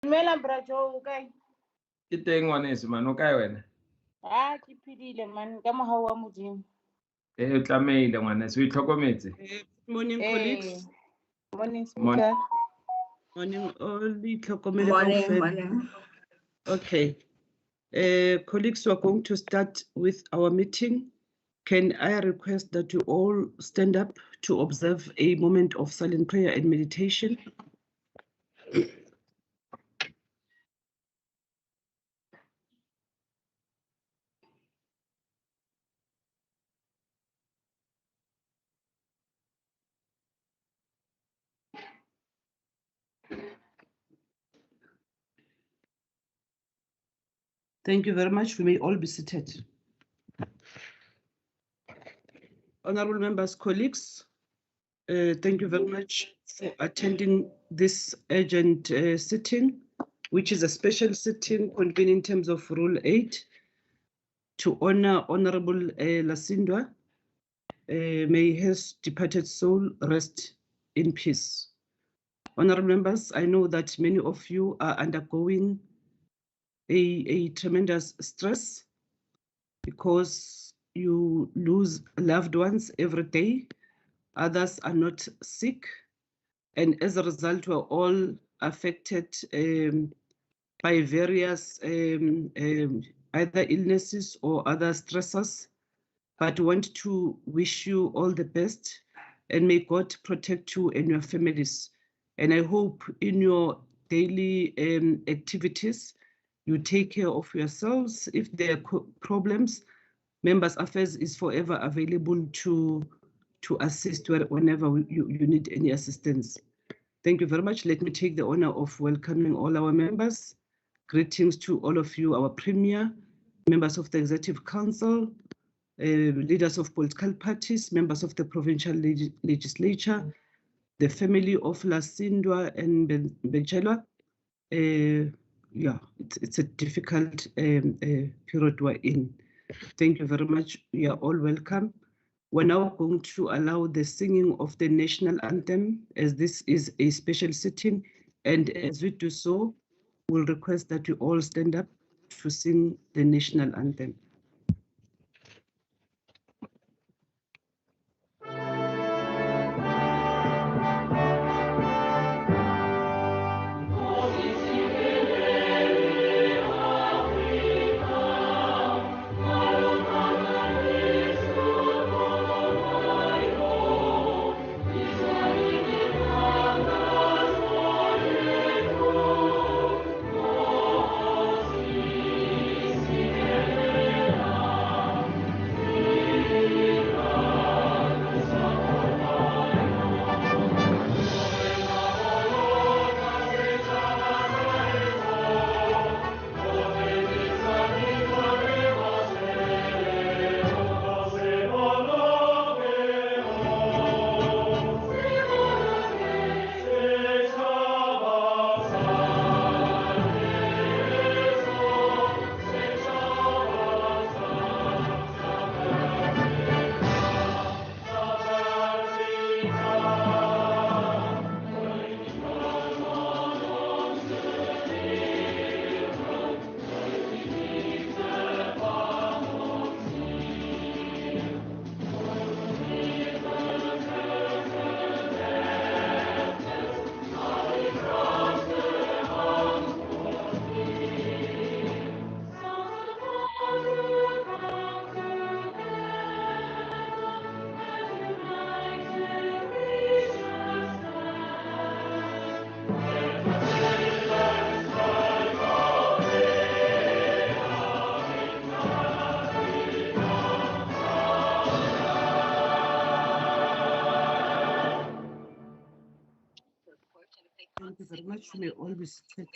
Mela brajo okay. Ke teng ngwaneso man o kae wena? Ke phidile man ka mohau wa modimo. O tlameile ngwaneso o itlhokometse. Morning, colleagues. Morning, speaker. Morning, all. Morning. Okay. Colleagues, we are going to start with our meeting. Can I request that you all stand up to observe a moment of silent prayer and meditation? Thank you very much. We may all be seated. Honourable members, colleagues, thank you very much for attending this urgent sitting, which is a special sitting convened in terms of Rule 8 to honor Honourable Lasindwa. May his departed soul rest in peace. Honourable members, I know that many of you are undergoing a tremendous stress because you lose loved ones every day. Others are not sick. And as a result, we're all affected by various either illnesses or other stressors. But want to wish you all the best and may God protect you and your families. And I hope in your daily activities, you take care of yourselves. If there are problems, Members Affairs is forever available to assist whenever you need any assistance. Thank you very much. Let me take the honor of welcoming all our members. Greetings to all of you, our Premier, members of the Executive Council, leaders of political parties, members of the Provincial Legislature, the family of Lasindwa and Bechelwa. Yeah, it's a difficult period we're in. Thank you very much. You are all welcome. We're now going to allow the singing of the national anthem, as this is a special sitting. And as we do so, we'll request that you all stand up to sing the national anthem. Thank you. which may always fit.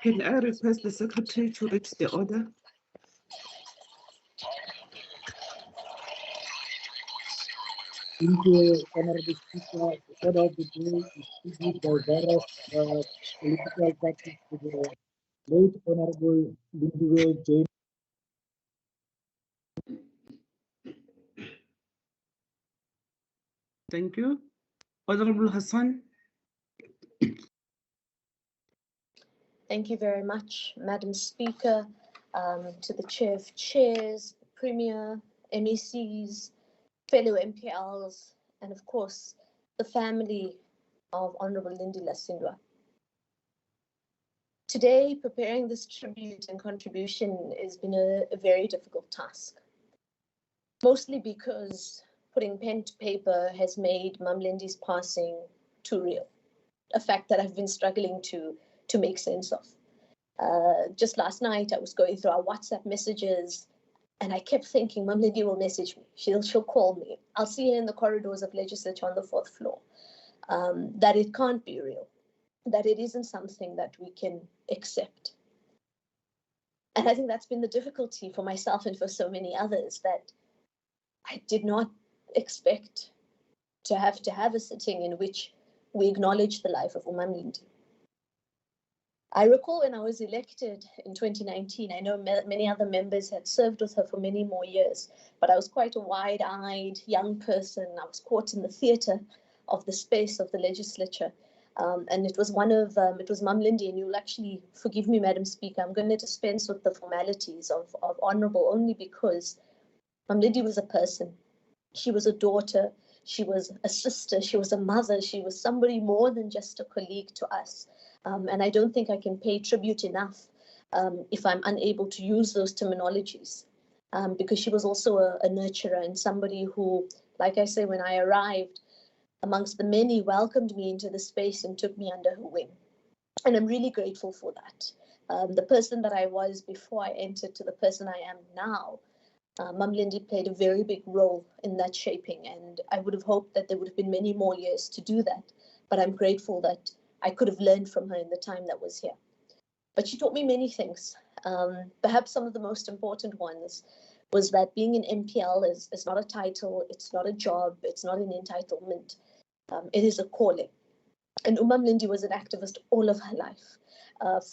Can I request the secretary to read the order? Thank you, Honourable Speaker. The order of the day is issued by various political parties to the late Honourable Lindiwe J. Thank you. Honourable Hassan. Thank you very much, Madam Speaker, to the Chair of Chairs, Premier, MECs, fellow MPLs, and of course, the family of Honourable Lindiwe Lasindwa. Today, preparing this tribute and contribution has been a very difficult task, mostly because putting pen to paper has made Mam Lindi's passing too real, a fact that I've been struggling to make sense of. Just last night, I was going through our WhatsApp messages, and I kept thinking, Mam Lindiwe will message me. She'll call me. I'll see her in the corridors of legislature on the 4th floor. That it can't be real, that it isn't something that we can accept. And I think that's been the difficulty for myself and for so many others, that I did not expect to have a sitting in which we acknowledge the life of Mam Lindiwe. I recall when I was elected in 2019, I know many other members had served with her for many more years, but I was quite a wide-eyed young person. I was caught in the theatre of the space of the legislature. And it was it was Mam Lindiwe, and you'll actually forgive me, Madam Speaker, I'm going to dispense with the formalities of honourable, only because Mam Lindiwe was a person. She was a daughter, she was a sister, she was a mother, she was somebody more than just a colleague to us. And I don't think I can pay tribute enough if I'm unable to use those terminologies, because she was also a nurturer and somebody who, like I say, when I arrived, amongst the many, welcomed me into the space and took me under her wing. And I'm really grateful for that. The person that I was before I entered to the person I am now, Mam Lindiwe played a very big role in that shaping, and I would have hoped that there would have been many more years to do that. But I'm grateful that I could have learned from her in the time that was here. But she taught me many things. Perhaps some of the most important ones was that being an MPL is not a title, it's not a job, it's not an entitlement. It is a calling. And Mam Lindiwe was an activist all of her life,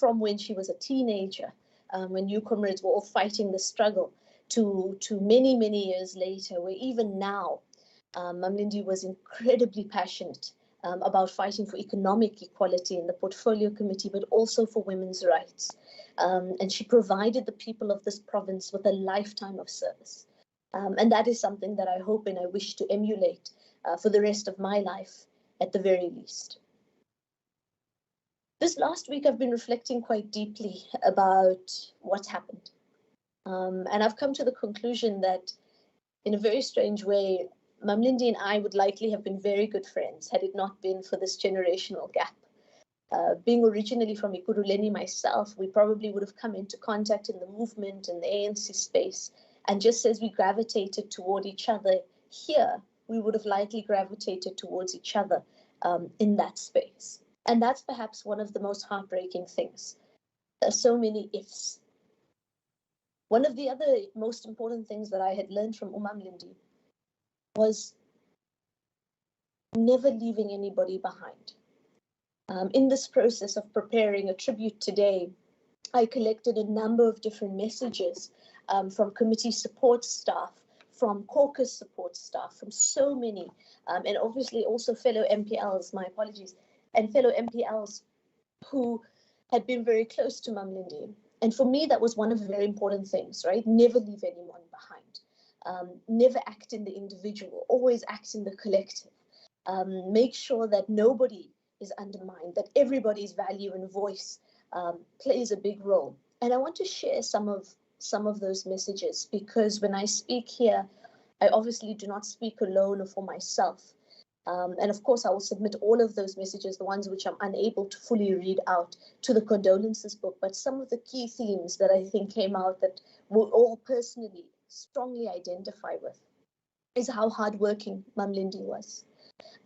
from when she was a teenager, when new comrades were all fighting the struggle, to many, many years later, where even now, Mam Lindiwe was incredibly passionate about fighting for economic equality in the Portfolio Committee, but also for women's rights. And she provided the people of this province with a lifetime of service. And that is something that I hope and I wish to emulate for the rest of my life, at the very least. This last week, I've been reflecting quite deeply about what's happened. And I've come to the conclusion that, in a very strange way, Mam Lindiwe and I would likely have been very good friends had it not been for this generational gap. Being originally from Ikuruleni myself, we probably would have come into contact in the movement and the ANC space. And just as we gravitated toward each other here, we would have likely gravitated towards each other in that space. And that's perhaps one of the most heartbreaking things. There are so many ifs. One of the other most important things that I had learned from Mam Lindiwe was never leaving anybody behind. In this process of preparing a tribute today, I collected a number of different messages from committee support staff, from caucus support staff, from so many, and obviously also fellow MPLs, my apologies, and fellow MPLs who had been very close to Mam Lindiwe. And for me, that was one of the very important things, right? Never leave anyone behind. Never act in the individual, always act in the collective. Make sure that nobody is undermined, that everybody's value and voice plays a big role. And I want to share some of those messages, because when I speak here, I obviously do not speak alone or for myself. And of course, I will submit all of those messages, the ones which I'm unable to fully read out, to the condolences book. But some of the key themes that I think came out that were all personally strongly identify with is how hardworking Mam Lindy was,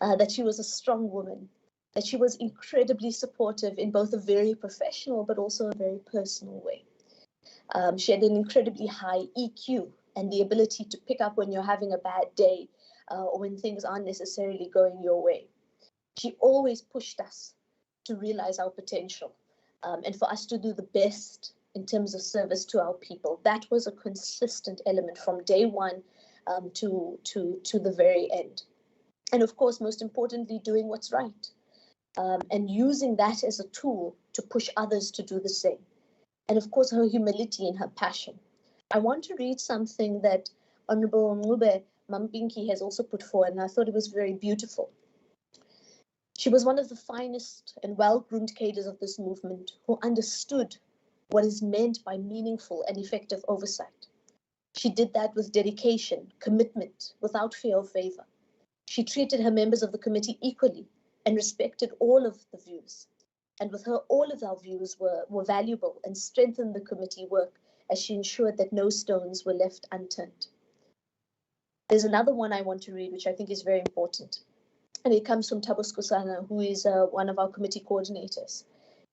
that she was a strong woman, that she was incredibly supportive in both a very professional but also a very personal way. She had an incredibly high EQ and the ability to pick up when you're having a bad day or when things aren't necessarily going your way. She always pushed us to realize our potential and for us to do the best in terms of service to our people. That was a consistent element from day one to the very end. And of course, most importantly, doing what's right and using that as a tool to push others to do the same. And of course, her humility and her passion. I want to read something that Honourable Ngube Mampinki has also put forward, and I thought it was very beautiful. She was one of the finest and well-groomed cadres of this movement who understood what is meant by meaningful and effective oversight. She did that with dedication, commitment, without fear or favor. She treated her members of the committee equally and respected all of the views. And with her, all of our views were valuable and strengthened the committee work as she ensured that no stones were left unturned. There's another one I want to read, which I think is very important. And it comes from Thabo Skhosana, who is one of our committee coordinators.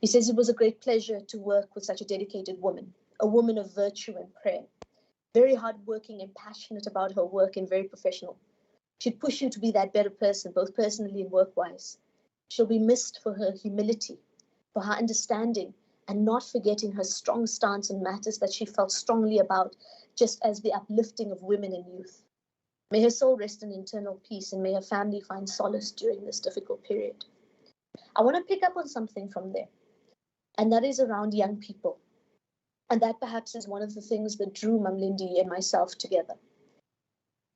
He says it was a great pleasure to work with such a dedicated woman, a woman of virtue and prayer, very hardworking and passionate about her work and very professional. She'd push you to be that better person, both personally and work-wise. She'll be missed for her humility, for her understanding, and not forgetting her strong stance on matters that she felt strongly about, just as the uplifting of women and youth. May her soul rest in eternal peace, and may her family find solace during this difficult period. I want to pick up on something from there, and that is around young people. And that perhaps is one of the things that drew Mam Lindy and myself together.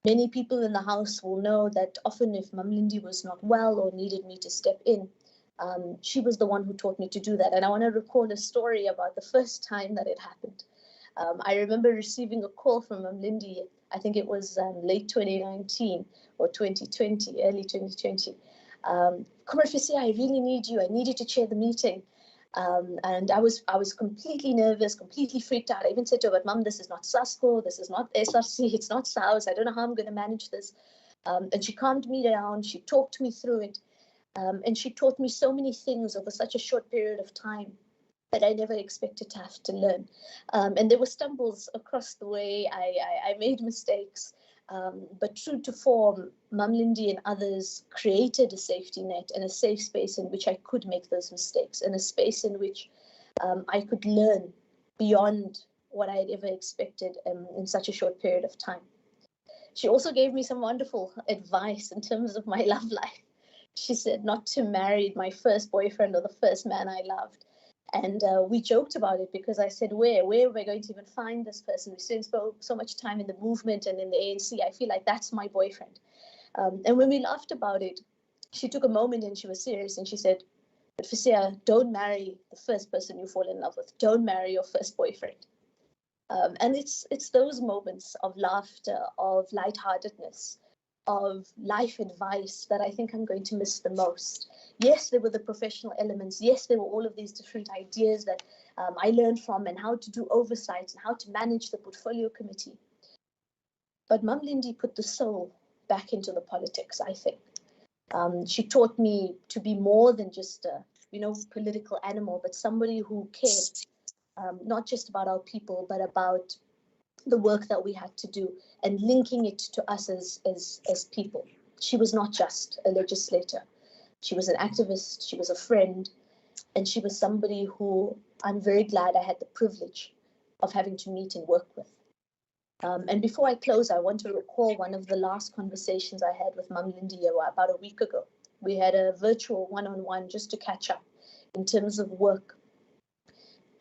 Many people in the house will know that often if Mam Lindy was not well or needed me to step in, she was the one who taught me to do that. And I want to recall a story about the first time that it happened. I remember receiving a call from Mam Lindy. I think it was late 2019 or 2020, early 2020. Comrade Fisia, I really need you. I need you to chair the meeting. And I was completely nervous, completely freaked out. I even said to her, but Mum, this is not SASCO, this is not SRC, it's not SAUS. I don't know how I'm going to manage this. And she calmed me down. She talked me through it. And she taught me so many things over such a short period of time that I never expected to have to learn. And there were stumbles across the way. I made mistakes. But true to form, Mam Lindy and others created a safety net and a safe space in which I could make those mistakes, and a space in which I could learn beyond what I had ever expected in such a short period of time. She also gave me some wonderful advice in terms of my love life. She said not to marry my first boyfriend or the first man I loved. And we joked about it because I said, where are we going to even find this person? We spent so much time in the movement and in the ANC. I feel like that's my boyfriend. And when we laughed about it, she took a moment and she was serious and she said, but Fisia, don't marry the first person you fall in love with. Don't marry your first boyfriend. And it's those moments of laughter, of lightheartedness, of life advice that I think I'm going to miss the most. Yes, there were the professional elements. Yes, there were all of these different ideas that I learned from, and how to do oversight and how to manage the portfolio committee. But Mam Lindy put the soul back into the politics, I think. She taught me to be more than just a political animal, but somebody who cared, not just about our people, but about the work that we had to do and linking it to us as people. She was not just a legislator. She was an activist, she was a friend, and she was somebody who I'm very glad I had the privilege of having to meet and work with. And before I close, I want to recall one of the last conversations I had with Mam Lindy about a week ago. We had a virtual one-on-one just to catch up in terms of work.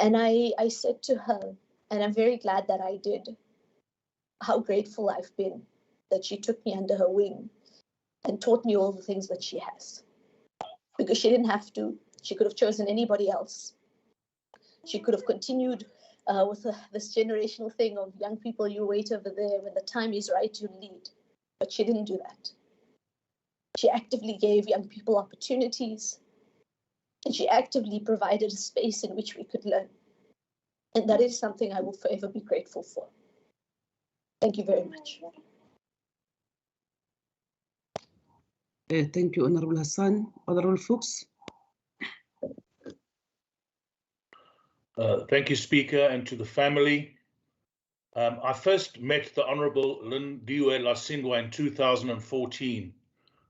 And I said to her, and I'm very glad that I did, how grateful I've been that she took me under her wing and taught me all the things that she has. Because she didn't have to. She could have chosen anybody else. She could have continued with this generational thing of young people, you wait over there, when the time is right, you lead. But she didn't do that. She actively gave young people opportunities, and she actively provided a space in which we could learn. And that is something I will forever be grateful for. Thank you very much. Thank you, Honourable Hassan. Honourable Fuchs. Thank you, Speaker, and to the family. I first met the Honourable Lindiwe Lasindwa in 2014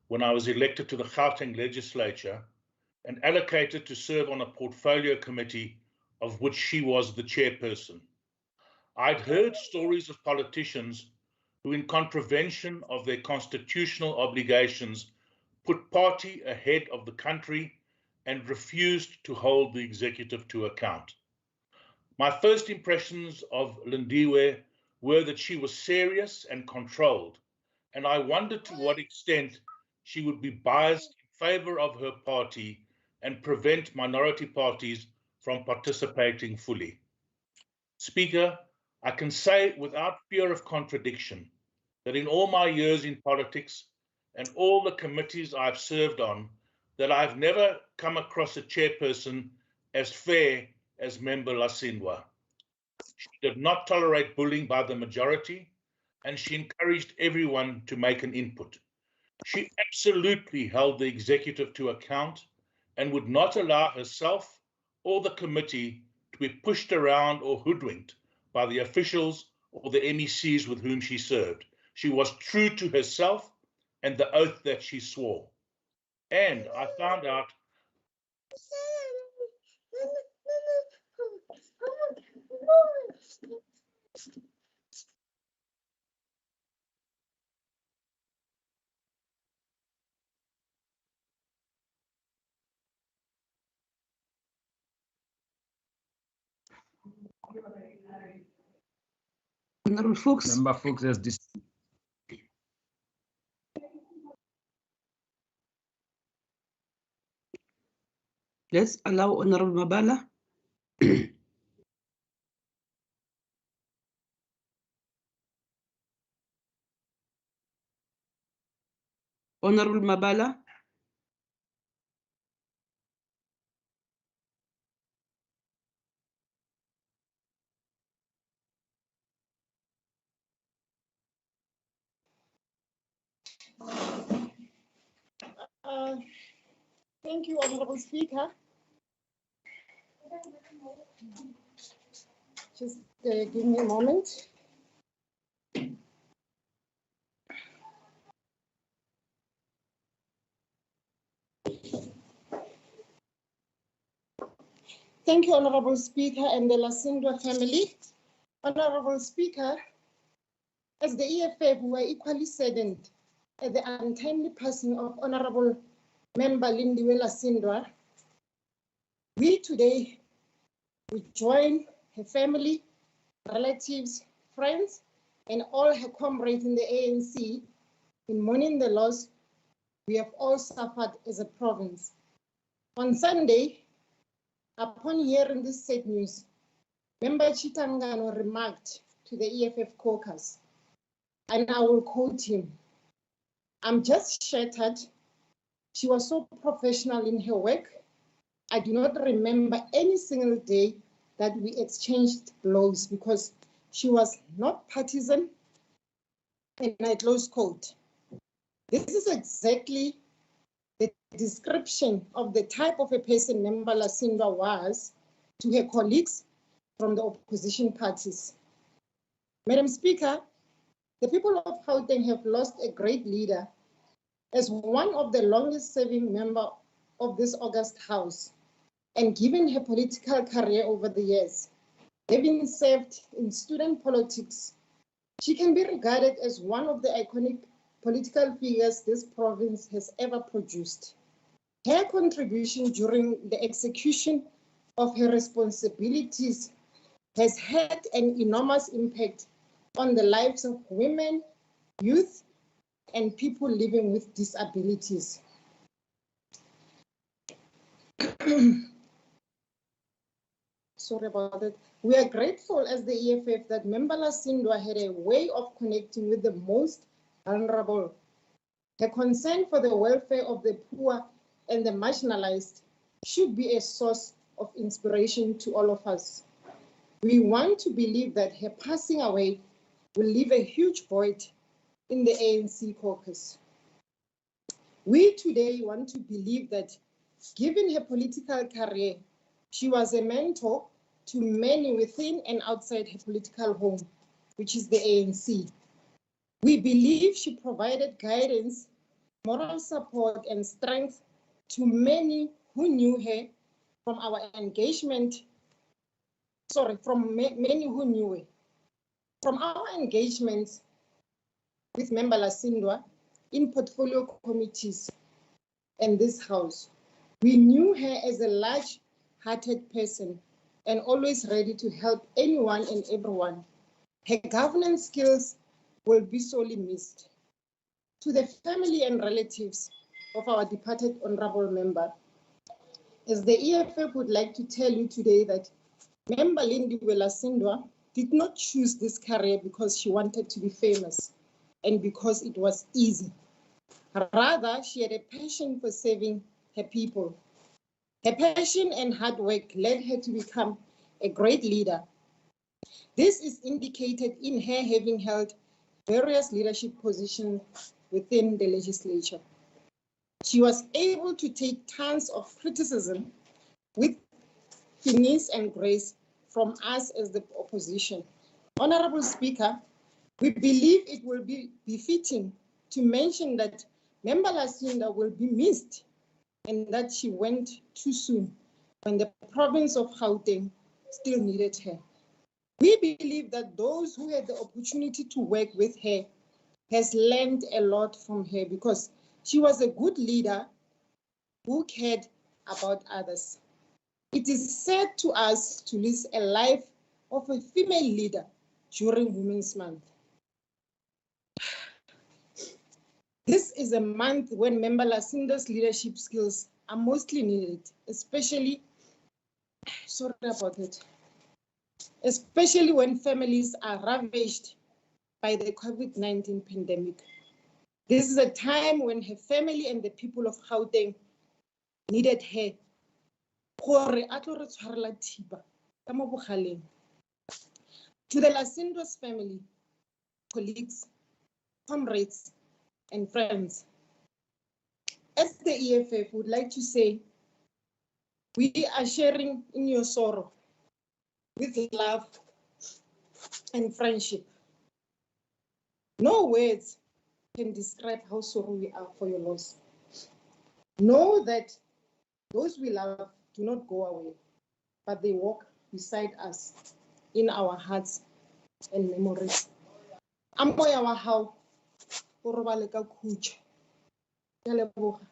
when I was elected to the Gauteng legislature and allocated to serve on a portfolio committee of which she was the chairperson. I'd heard stories of politicians who, in contravention of their constitutional obligations, put party ahead of the country and refused to hold the executive to account. My first impressions of Lindiwe were that she was serious and controlled, and I wondered to what extent she would be biased in favor of her party and prevent minority parties from participating fully. Speaker, I can say without fear of contradiction that in all my years in politics and all the committees I've served on, that I've never come across a chairperson as fair as Member Lasindwa. She did not tolerate bullying by the majority, and she encouraged everyone to make an input. She absolutely held the executive to account and would not allow herself or the committee to be pushed around or hoodwinked by the officials or the MECs with whom she served. She was true to herself and the oath that she swore. And I found out Honourable Fuchs. Member Fuchs has this. Let's allow Honourable Mabala. Honourable Mabala. Thank you, Honourable Speaker. Just give me a moment. Thank you, Honourable Speaker and the Lasindwa family. Honourable Speaker, as the EFF, we were equally saddened at the untimely passing of Honourable Member Lindiwe Lasindwa. We today, we join her family, relatives, friends, and all her comrades in the ANC in mourning the loss we have all suffered as a province. On Sunday, upon hearing this sad news, Member Chitangano remarked to the EFF caucus, and I will quote him, "I'm just shattered. She was so professional in her work. I do not remember any single day that we exchanged blows because she was not partisan," and I close quote. This is exactly the description of the type of a person Member Lasindwa was to her colleagues from the opposition parties. Madam Speaker, the people of Gauteng have lost a great leader as one of the longest serving members of this august house, and given her political career over the years, having served in student politics, she can be regarded as one of the iconic political figures this province has ever produced. Her contribution during the execution of her responsibilities has had an enormous impact on the lives of women, youth, and people living with disabilities. Sorry about that. We are grateful as the EFF that Member Lasindwa had a way of connecting with the most vulnerable. Her concern for the welfare of the poor and the marginalized should be a source of inspiration to all of us. We want to believe that her passing away will leave a huge void in the ANC caucus. We today want to believe that, given her political career, she was a mentor to many within and outside her political home, which is the ANC. We believe she provided guidance, moral support, and strength to many who knew her from our engagement. Many who knew her. From our engagements with Member Lasindwa in portfolio committees and this house, we knew her as a large-hearted person and always ready to help anyone and everyone. Her governance skills will be sorely missed. To the family and relatives of our departed honorable member, as the EFF would like to tell you today that Member Lindiwe Lasindwa did not choose this career because she wanted to be famous and because it was easy. Rather, she had a passion for serving her people. Her passion and hard work led her to become a great leader. This is indicated in her having held various leadership positions within the legislature. She was able to take tons of criticism with finesse and grace from us as the opposition. Honorable Speaker, we believe it will be befitting to mention that Member Lasindwa will be missed and that she went too soon when the province of Gauteng still needed her. We believe that those who had the opportunity to work with her has learned a lot from her because she was a good leader who cared about others. It is sad to us to lose a life of a female leader during Women's Month. This is a month when Member Lasindwa's leadership skills are mostly needed, especially when families are ravaged by the COVID-19 pandemic. This is a time when her family and the people of Gauteng needed her. To the Lasindwa's family, colleagues, comrades, and friends, as the EFF would like to say, we are sharing in your sorrow with love and friendship. No words can describe how sorry we are for your loss. Know that those we love do not go away, but they walk beside us in our hearts and memories. Amoya wa hao o robale ka khutshwe. Ke a leboga.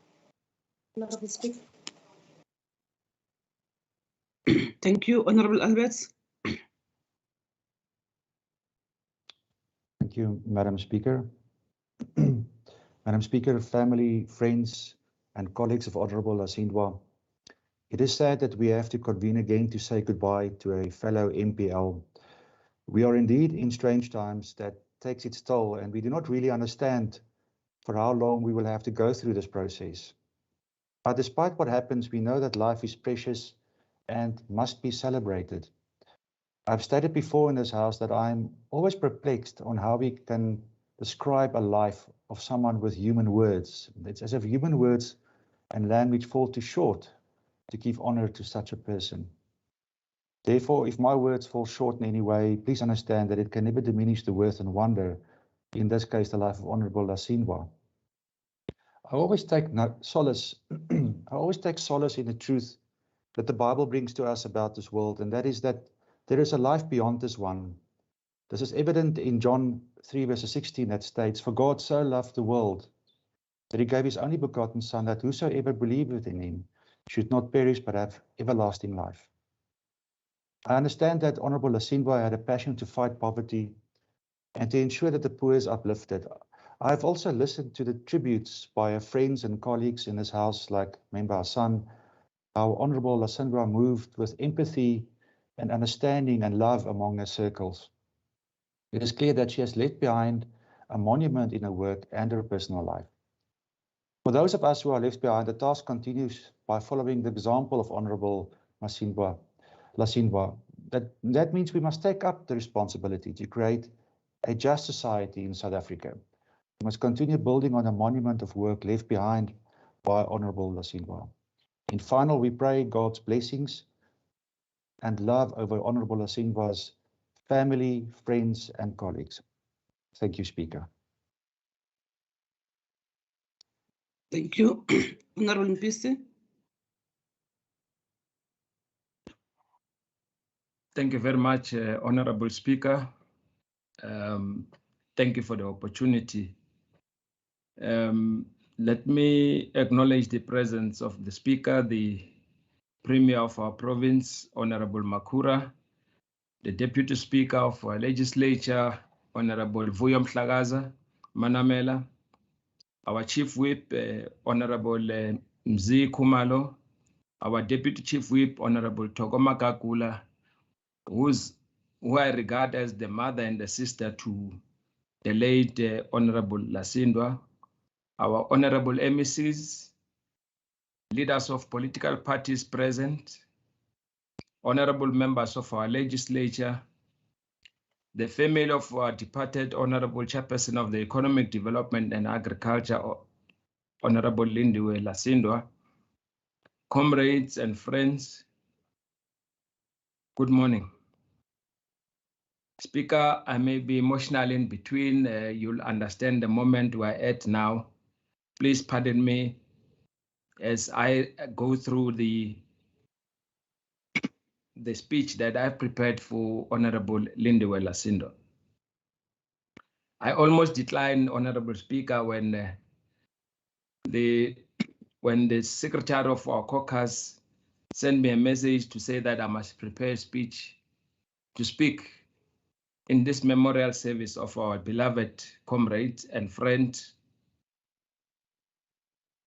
Honorable Speaker. Thank you, Honorable Alberts. Thank you, Madam Speaker. Madam Speaker, family, friends, and colleagues of Honourable Lasindwa, it is sad that we have to convene again to say goodbye to a fellow MPL. We are indeed in strange times that takes its toll, and we do not really understand for how long we will have to go through this process. But despite what happens, we know that life is precious and must be celebrated. I've stated before in this house that I'm always perplexed on how we can describe a life of someone with human words. It's as if human words and language fall too short to give honor to such a person. Therefore, if my words fall short in any way, please understand that it can never diminish the worth and wonder, in this case, the life of Honourable Lasindwa. I always take solace in the truth that the Bible brings to us about this world, and that is that there is a life beyond this one. This is evident in John 3 verse 16 that states, "For God so loved the world that he gave his only begotten Son, that whosoever believeth in him should not perish but have everlasting life." I understand that Honourable Lasindwa had a passion to fight poverty and to ensure that the poor is uplifted. I've also listened to the tributes by her friends and colleagues in this house, like Member Hassan, how Honourable Lasindwa moved with empathy and understanding and love among her circles. It is clear that she has left behind a monument in her work and her personal life. For those of us who are left behind, the task continues by following the example of Honourable Lasindwa. That means we must take up the responsibility to create a just society in South Africa. We must continue building on a monument of work left behind by Honourable Lasindwa. In final, we pray God's blessings and love over Honourable Lasindwa's family, friends, and colleagues. Thank you, Speaker. Thank you. Honourable Mpisi. Thank you very much, Honourable Speaker. Thank you for the opportunity. Let me acknowledge the presence of the Speaker, the Premier of our province, Honourable Makura, the Deputy Speaker of our Legislature, Honourable Vuyo Mhlagaza Manamela, our Chief Whip, Honourable Mzi Kumalo, our Deputy Chief Whip, Honourable Togoma Kakula, who I regard as the mother and the sister to the late Honourable Lasindwa, our Honourable MECs, leaders of political parties present, Honourable members of our legislature, the family of our departed Honourable Chairperson of the Economic Development and Agriculture, Honourable Lindiwe Lasindwa, comrades and friends, good morning. Speaker, I may be emotional in between. You'll understand the moment we're at now. Please pardon me as I go through the speech that I prepared for Honourable Lindiwe Lasindwa. I almost declined, Honourable Speaker, when the secretary of our caucus sent me a message to say that I must prepare a speech to speak in this memorial service of our beloved comrade and friend.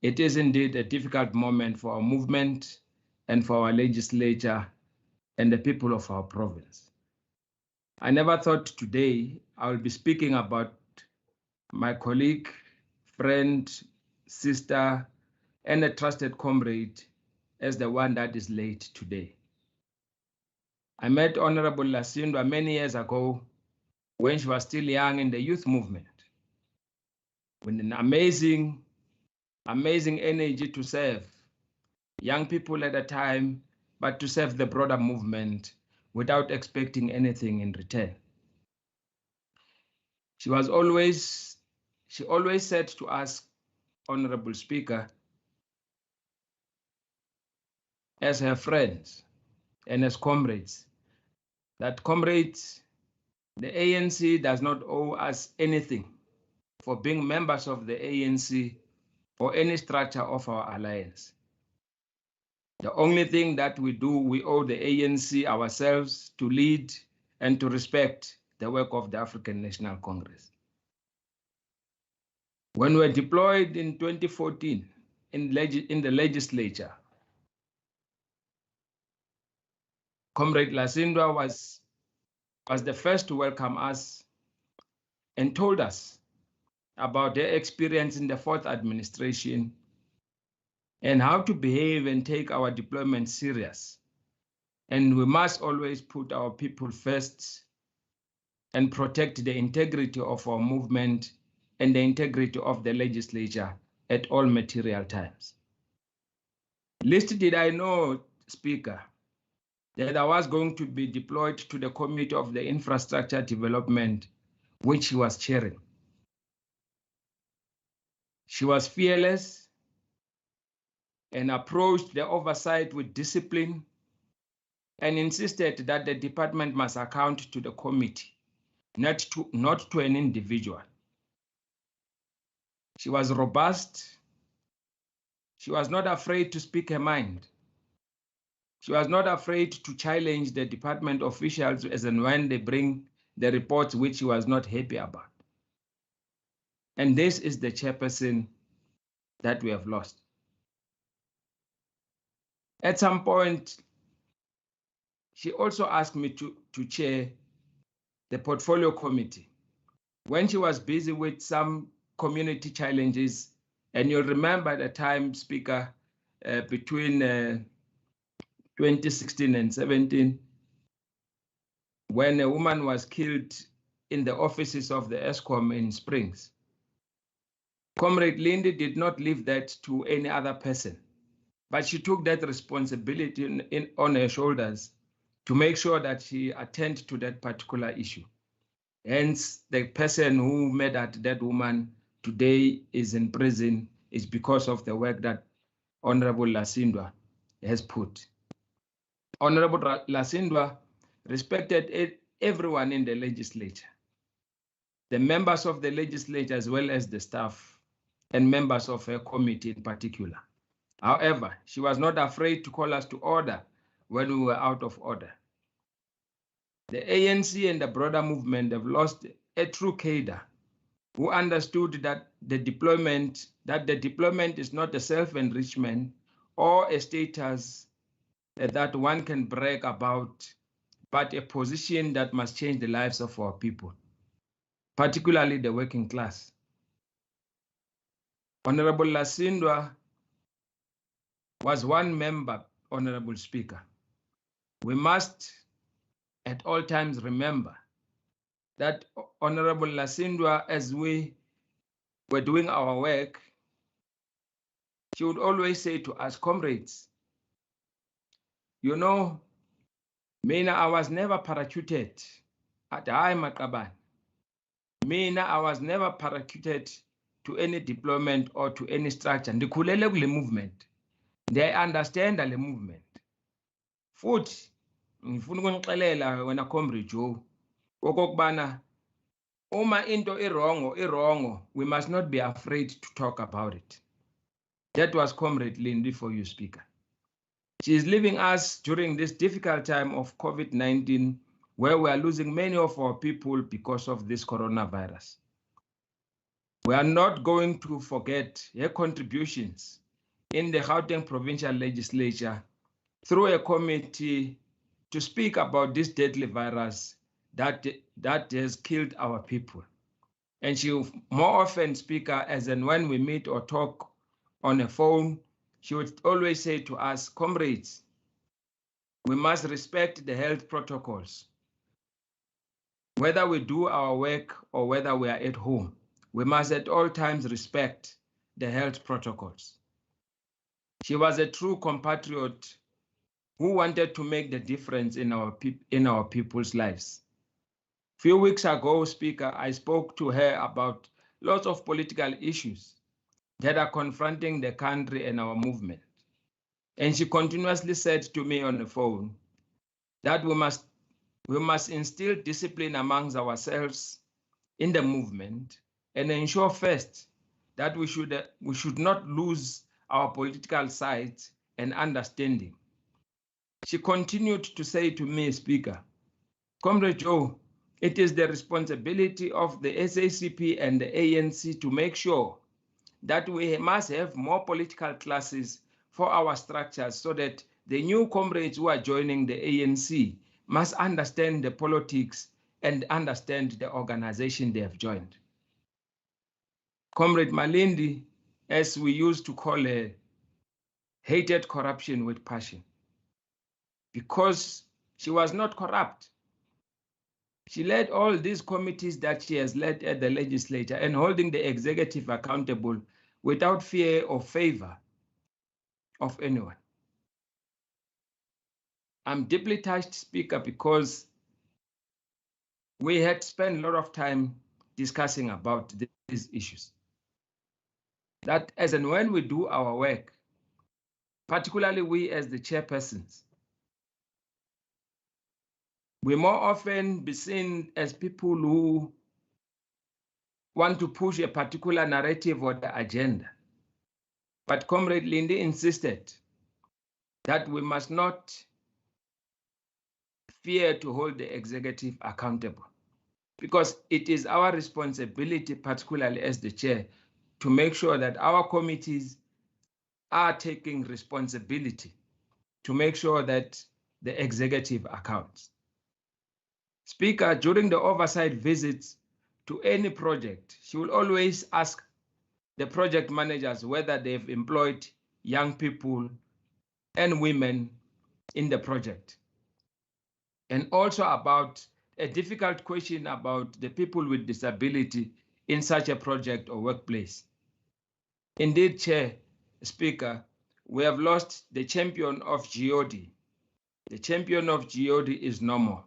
It is indeed a difficult moment for our movement and for our legislature and the people of our province. I never thought today I will be speaking about my colleague, friend, sister, and a trusted comrade as the one that is late today. I met Honourable Lasindwa many years ago when she was still young in the youth movement, with an amazing energy to serve young people at a time, but to serve the broader movement without expecting anything in return. She always said to us, Honourable Speaker, as her friends and as comrades, that comrades, the ANC does not owe us anything for being members of the ANC or any structure of our alliance. The only thing that we do, we owe the ANC ourselves to lead and to respect the work of the African National Congress. When we were deployed in 2014 in the legislature, Comrade Lasindwa was the first to welcome us and told us about their experience in the fourth administration and how to behave and take our deployment serious. And we must always put our people first and protect the integrity of our movement and the integrity of the legislature at all material times. Least did I know, Speaker, that I was going to be deployed to the Committee of the Infrastructure Development, which she was chairing. She was fearless and approached the oversight with discipline and insisted that the department must account to the committee, not to an individual. She was robust. She was not afraid to speak her mind. She was not afraid to challenge the department officials as and when they bring the reports which she was not happy about. And this is the chairperson that we have lost. At some point, she also asked me to chair the portfolio committee when she was busy with some community challenges. And you'll remember the time, Speaker, between 2016 and 17, when a woman was killed in the offices of the ESCOM in Springs. Comrade Lindy did not leave that to any other person, but she took that responsibility on her shoulders to make sure that she attended to that particular issue. Hence, the person who murdered that woman today is in prison is because of the work that Honourable Lasindwa has put. Honourable Lasindwa respected everyone in the legislature, the members of the legislature as well as the staff and members of her committee in particular. However, she was not afraid to call us to order when we were out of order. The ANC and the broader movement have lost a true cadre who understood that the deployment is not a self-enrichment or a status that one can brag about, but a position that must change the lives of our people, particularly the working class. Honourable Lasindwa was one member, Honourable Speaker. We must at all times remember that Honourable Lasindwa, as we were doing our work, she would always say to us, comrades, you know, Mina, I was never parachuted at High Makaban. Mina, I was never parachuted to any deployment or to any structure. Ndikhulele kule movement. They understand the movement. Futhi, ngifuna ukunixelela wena Comrade Joe, okokubana uma into irongo, we must not be afraid to talk about it. That was Comrade Lindy for you, Speaker. She is leaving us during this difficult time of COVID-19, where we are losing many of our people because of this coronavirus. We are not going to forget her contributions in the Gauteng Provincial Legislature through a committee to speak about this deadly virus that has killed our people. And she more often, Speaker, as and when we meet or talk on a phone, she would always say to us, comrades, we must respect the health protocols. Whether we do our work or whether we are at home, we must at all times respect the health protocols. She was a true compatriot who wanted to make the difference in our people's lives. A few weeks ago, Speaker, I spoke to her about lots of political issues that are confronting the country and our movement. And she continuously said to me on the phone that we must instill discipline amongst ourselves in the movement and ensure first that we should not lose our political sides and understanding. She continued to say to me, Speaker, Comrade Joe, it is the responsibility of the SACP and the ANC to make sure that we must have more political classes for our structures so that the new comrades who are joining the ANC must understand the politics and understand the organization they have joined. Comrade Malindi, as we used to call her, hated corruption with passion because she was not corrupt. She led all these committees that she has led at the legislature and holding the executive accountable without fear or favor of anyone. I'm deeply touched, Speaker, because we had spent a lot of time discussing about these issues. That as and when we do our work, particularly we as the chairpersons, we more often be seen as people who want to push a particular narrative or the agenda. But Comrade Lindy insisted that we must not fear to hold the executive accountable, because it is our responsibility, particularly as the chair, to make sure that our committees are taking responsibility to make sure that the executive accounts. Speaker, during the oversight visits to any project, she will always ask the project managers whether they've employed young people and women in the project, and also about a difficult question about the people with disability in such a project or workplace. Indeed, Chair, Speaker, we have lost the champion of GOD. The champion of GOD is no more.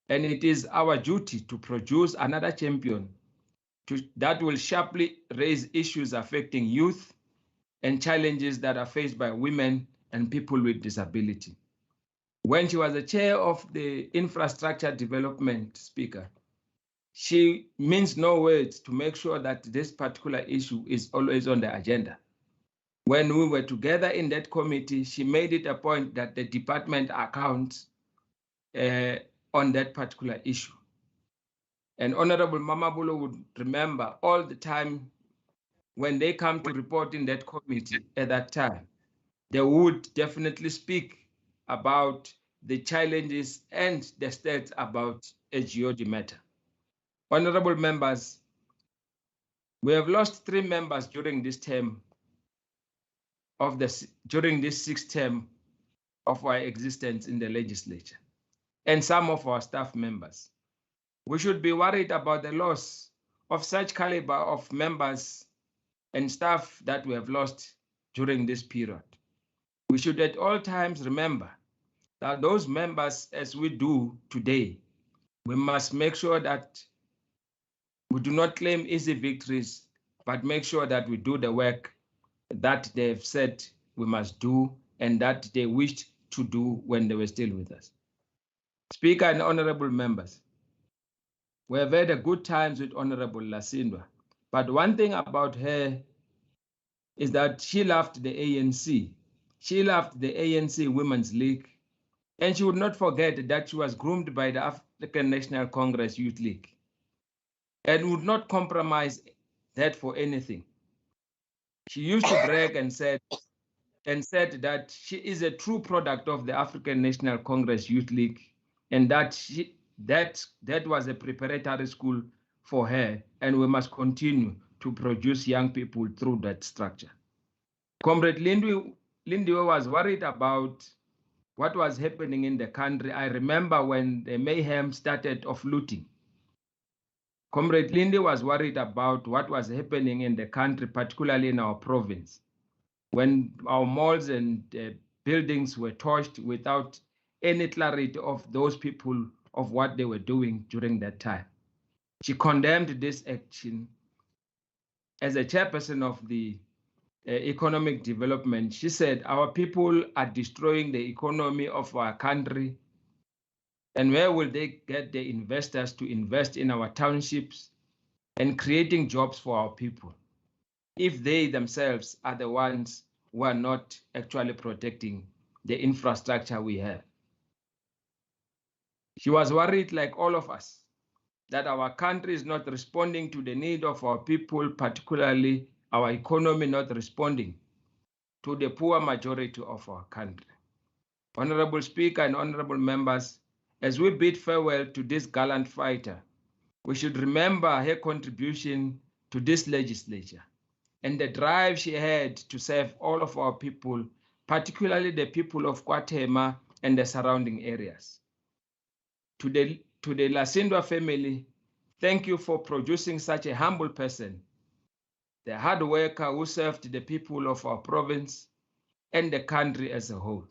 And it is our duty to produce another champion that will sharply raise issues affecting youth and challenges that are faced by women and people with disability. When she was the chair of the infrastructure development, Speaker, she means no words to make sure that this particular issue is always on the agenda. When we were together in that committee, she made it a point that the department accounts on that particular issue. And Honorable Mamabolo would remember all the time when they come to report in that committee at that time, they would definitely speak about the challenges and the stats about a GOD matter. Honorable members, we have lost 3 members during this term during this 6th term of our existence in the legislature, and some of our staff members. We should be worried about the loss of such caliber of members and staff that we have lost during this period. We should at all times remember that those members, as we do today, we must make sure that we do not claim easy victories, but make sure that we do the work that they've said we must do and that they wished to do when they were still with us. Speaker and honorable members, we have had a good times with Honorable Lasindwa, but one thing about her is that she loved the ANC. She loved the ANC Women's League, and she would not forget that she was groomed by the African National Congress Youth League and would not compromise that for anything. She used to brag and said that she is a true product of the African National Congress Youth League, and that that was a preparatory school for her, and we must continue to produce young people through that structure. Comrade Lindiwe was worried about what was happening in the country. I remember when the mayhem started of looting. Comrade Lindiwe was worried about what was happening in the country, particularly in our province, when our malls and buildings were torched without any clarity of those people of what they were doing during that time. She condemned this action. As a chairperson of the economic development, she said, our people are destroying the economy of our country, and where will they get the investors to invest in our townships and creating jobs for our people if they themselves are the ones who are not actually protecting the infrastructure we have? She was worried, like all of us, that our country is not responding to the need of our people, particularly our economy not responding to the poor majority of our country. Honorable Speaker and honorable members, as we bid farewell to this gallant fighter, we should remember her contribution to this legislature and the drive she had to serve all of our people, particularly the people of KwaThema and the surrounding areas. To the Lasindwa family, thank you for producing such a humble person, the hard worker who served the people of our province and the country as a whole.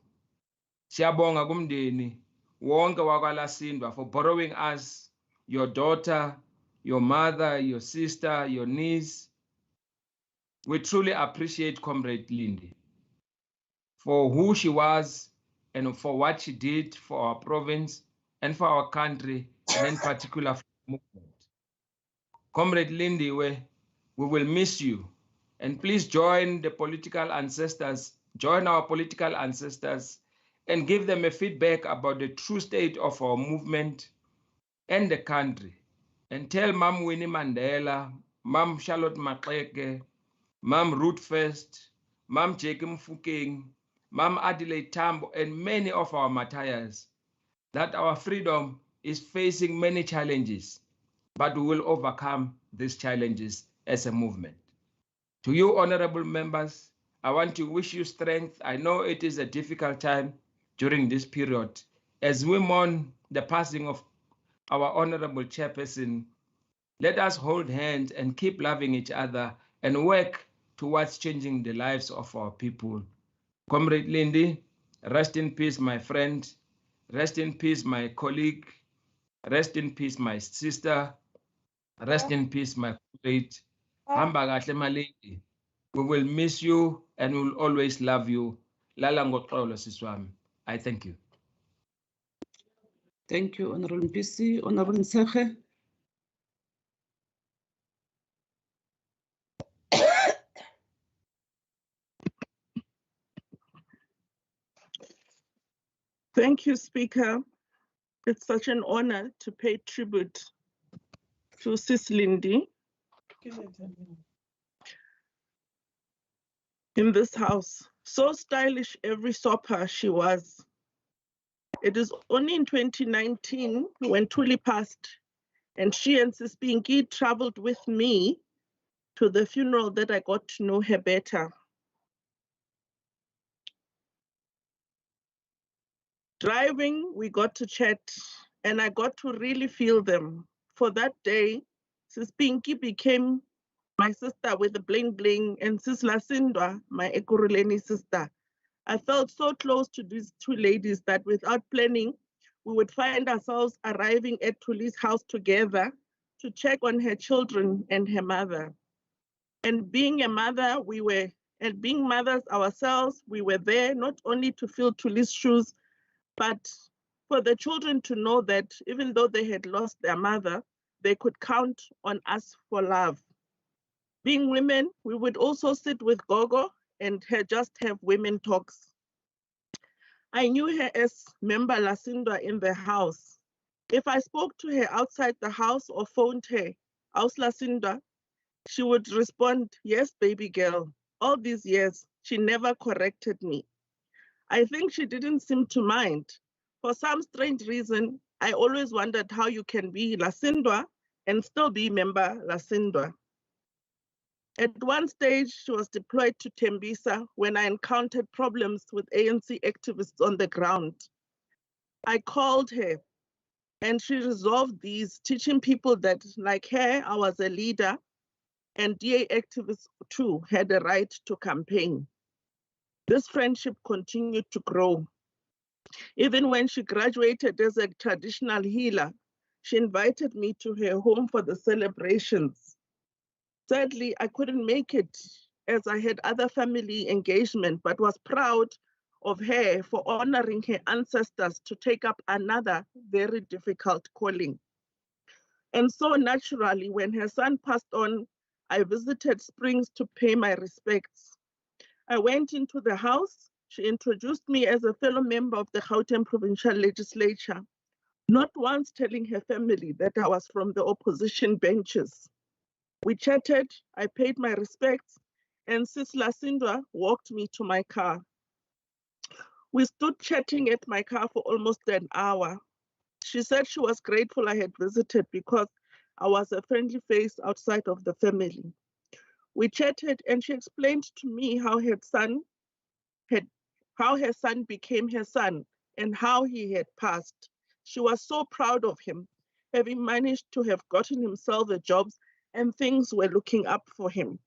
Siyabonga kumndeni wonke wakwaLasindwa for borrowing us, your daughter, your mother, your sister, your niece. We truly appreciate Comrade Lindy for who she was and for what she did for our province and for our country, and in particular for the movement. Comrade Lindiwe, we will miss you, and please join our political ancestors, and give them a feedback about the true state of our movement and the country. And tell Mam Winnie Mandela, Mam Charlotte Maxeke, Mam Ruth First, Mam Jacob Mfokeng, Mam Adelaide Tambo, and many of our martyrs that our freedom is facing many challenges, but we will overcome these challenges as a movement. To you, honorable members, I want to wish you strength. I know it is a difficult time during this period as we mourn the passing of our honorable chairperson, let us hold hands and keep loving each other and work towards changing the lives of our people. Comrade Lindy, rest in peace, my friend. Rest in peace, my colleague. Rest in peace, my sister. Rest in peace, my colleague. Hamba kahle malady. We will miss you and we will always love you. Lala ngoxolo siswami. I thank you. Thank you, Honorable Mpisi. Honorable Nseche. Thank you, Speaker. It's such an honor to pay tribute to Sis Lindy in this house. So stylish every supper she was. It is only in 2019 when Tuli passed and she and Sis Pinky traveled with me to the funeral that I got to know her better. Driving, we got to chat and I got to really feel them. For that day, Sis Pinky became my sister with the bling bling and Sis Lasindwa, my Ekuruleni sister. I felt so close to these two ladies that without planning, we would find ourselves arriving at Tuli's house together to check on her children and her mother. And being a mother, being mothers ourselves, we were there not only to fill Tuli's shoes, but for the children to know that even though they had lost their mother, they could count on us for love. Being women, we would also sit with Gogo and just have women talks. I knew her as Member Lasindwa in the house. If I spoke to her outside the house or phoned her, "House Lasindwa," she would respond, "Yes, baby girl." All these years, she never corrected me. I think she didn't seem to mind. For some strange reason, I always wondered how you can be Lasindwa and still be Member Lasindwa. At one stage, she was deployed to Tembisa when I encountered problems with ANC activists on the ground. I called her and she resolved these, teaching people that like her, I was a leader and DA activists too had a right to campaign. This friendship continued to grow. Even when she graduated as a traditional healer, she invited me to her home for the celebrations. Sadly, I couldn't make it as I had other family engagement, but was proud of her for honoring her ancestors to take up another very difficult calling. And so naturally, when her son passed on, I visited Springs to pay my respects. I went into the house. She introduced me as a fellow member of the Gauteng Provincial Legislature, not once telling her family that I was from the opposition benches. We chatted, I paid my respects, and Sis Lasindwa walked me to my car. We stood chatting at my car for almost an hour. She said she was grateful I had visited because I was a friendly face outside of the family. We chatted and she explained to me how her son became her son and how he had passed. She was so proud of him, having managed to have gotten himself a job and things were looking up for him.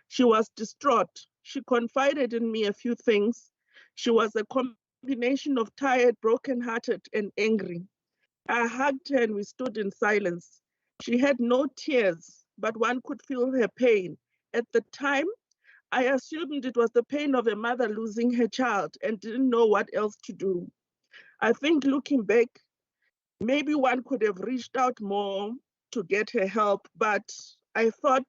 She was distraught. She confided in me a few things. She was a combination of tired, brokenhearted, and angry. I hugged her and we stood in silence. She had no tears, but one could feel her pain. At the time, I assumed it was the pain of a mother losing her child and didn't know what else to do. I think looking back, maybe one could have reached out more to get her help, but I thought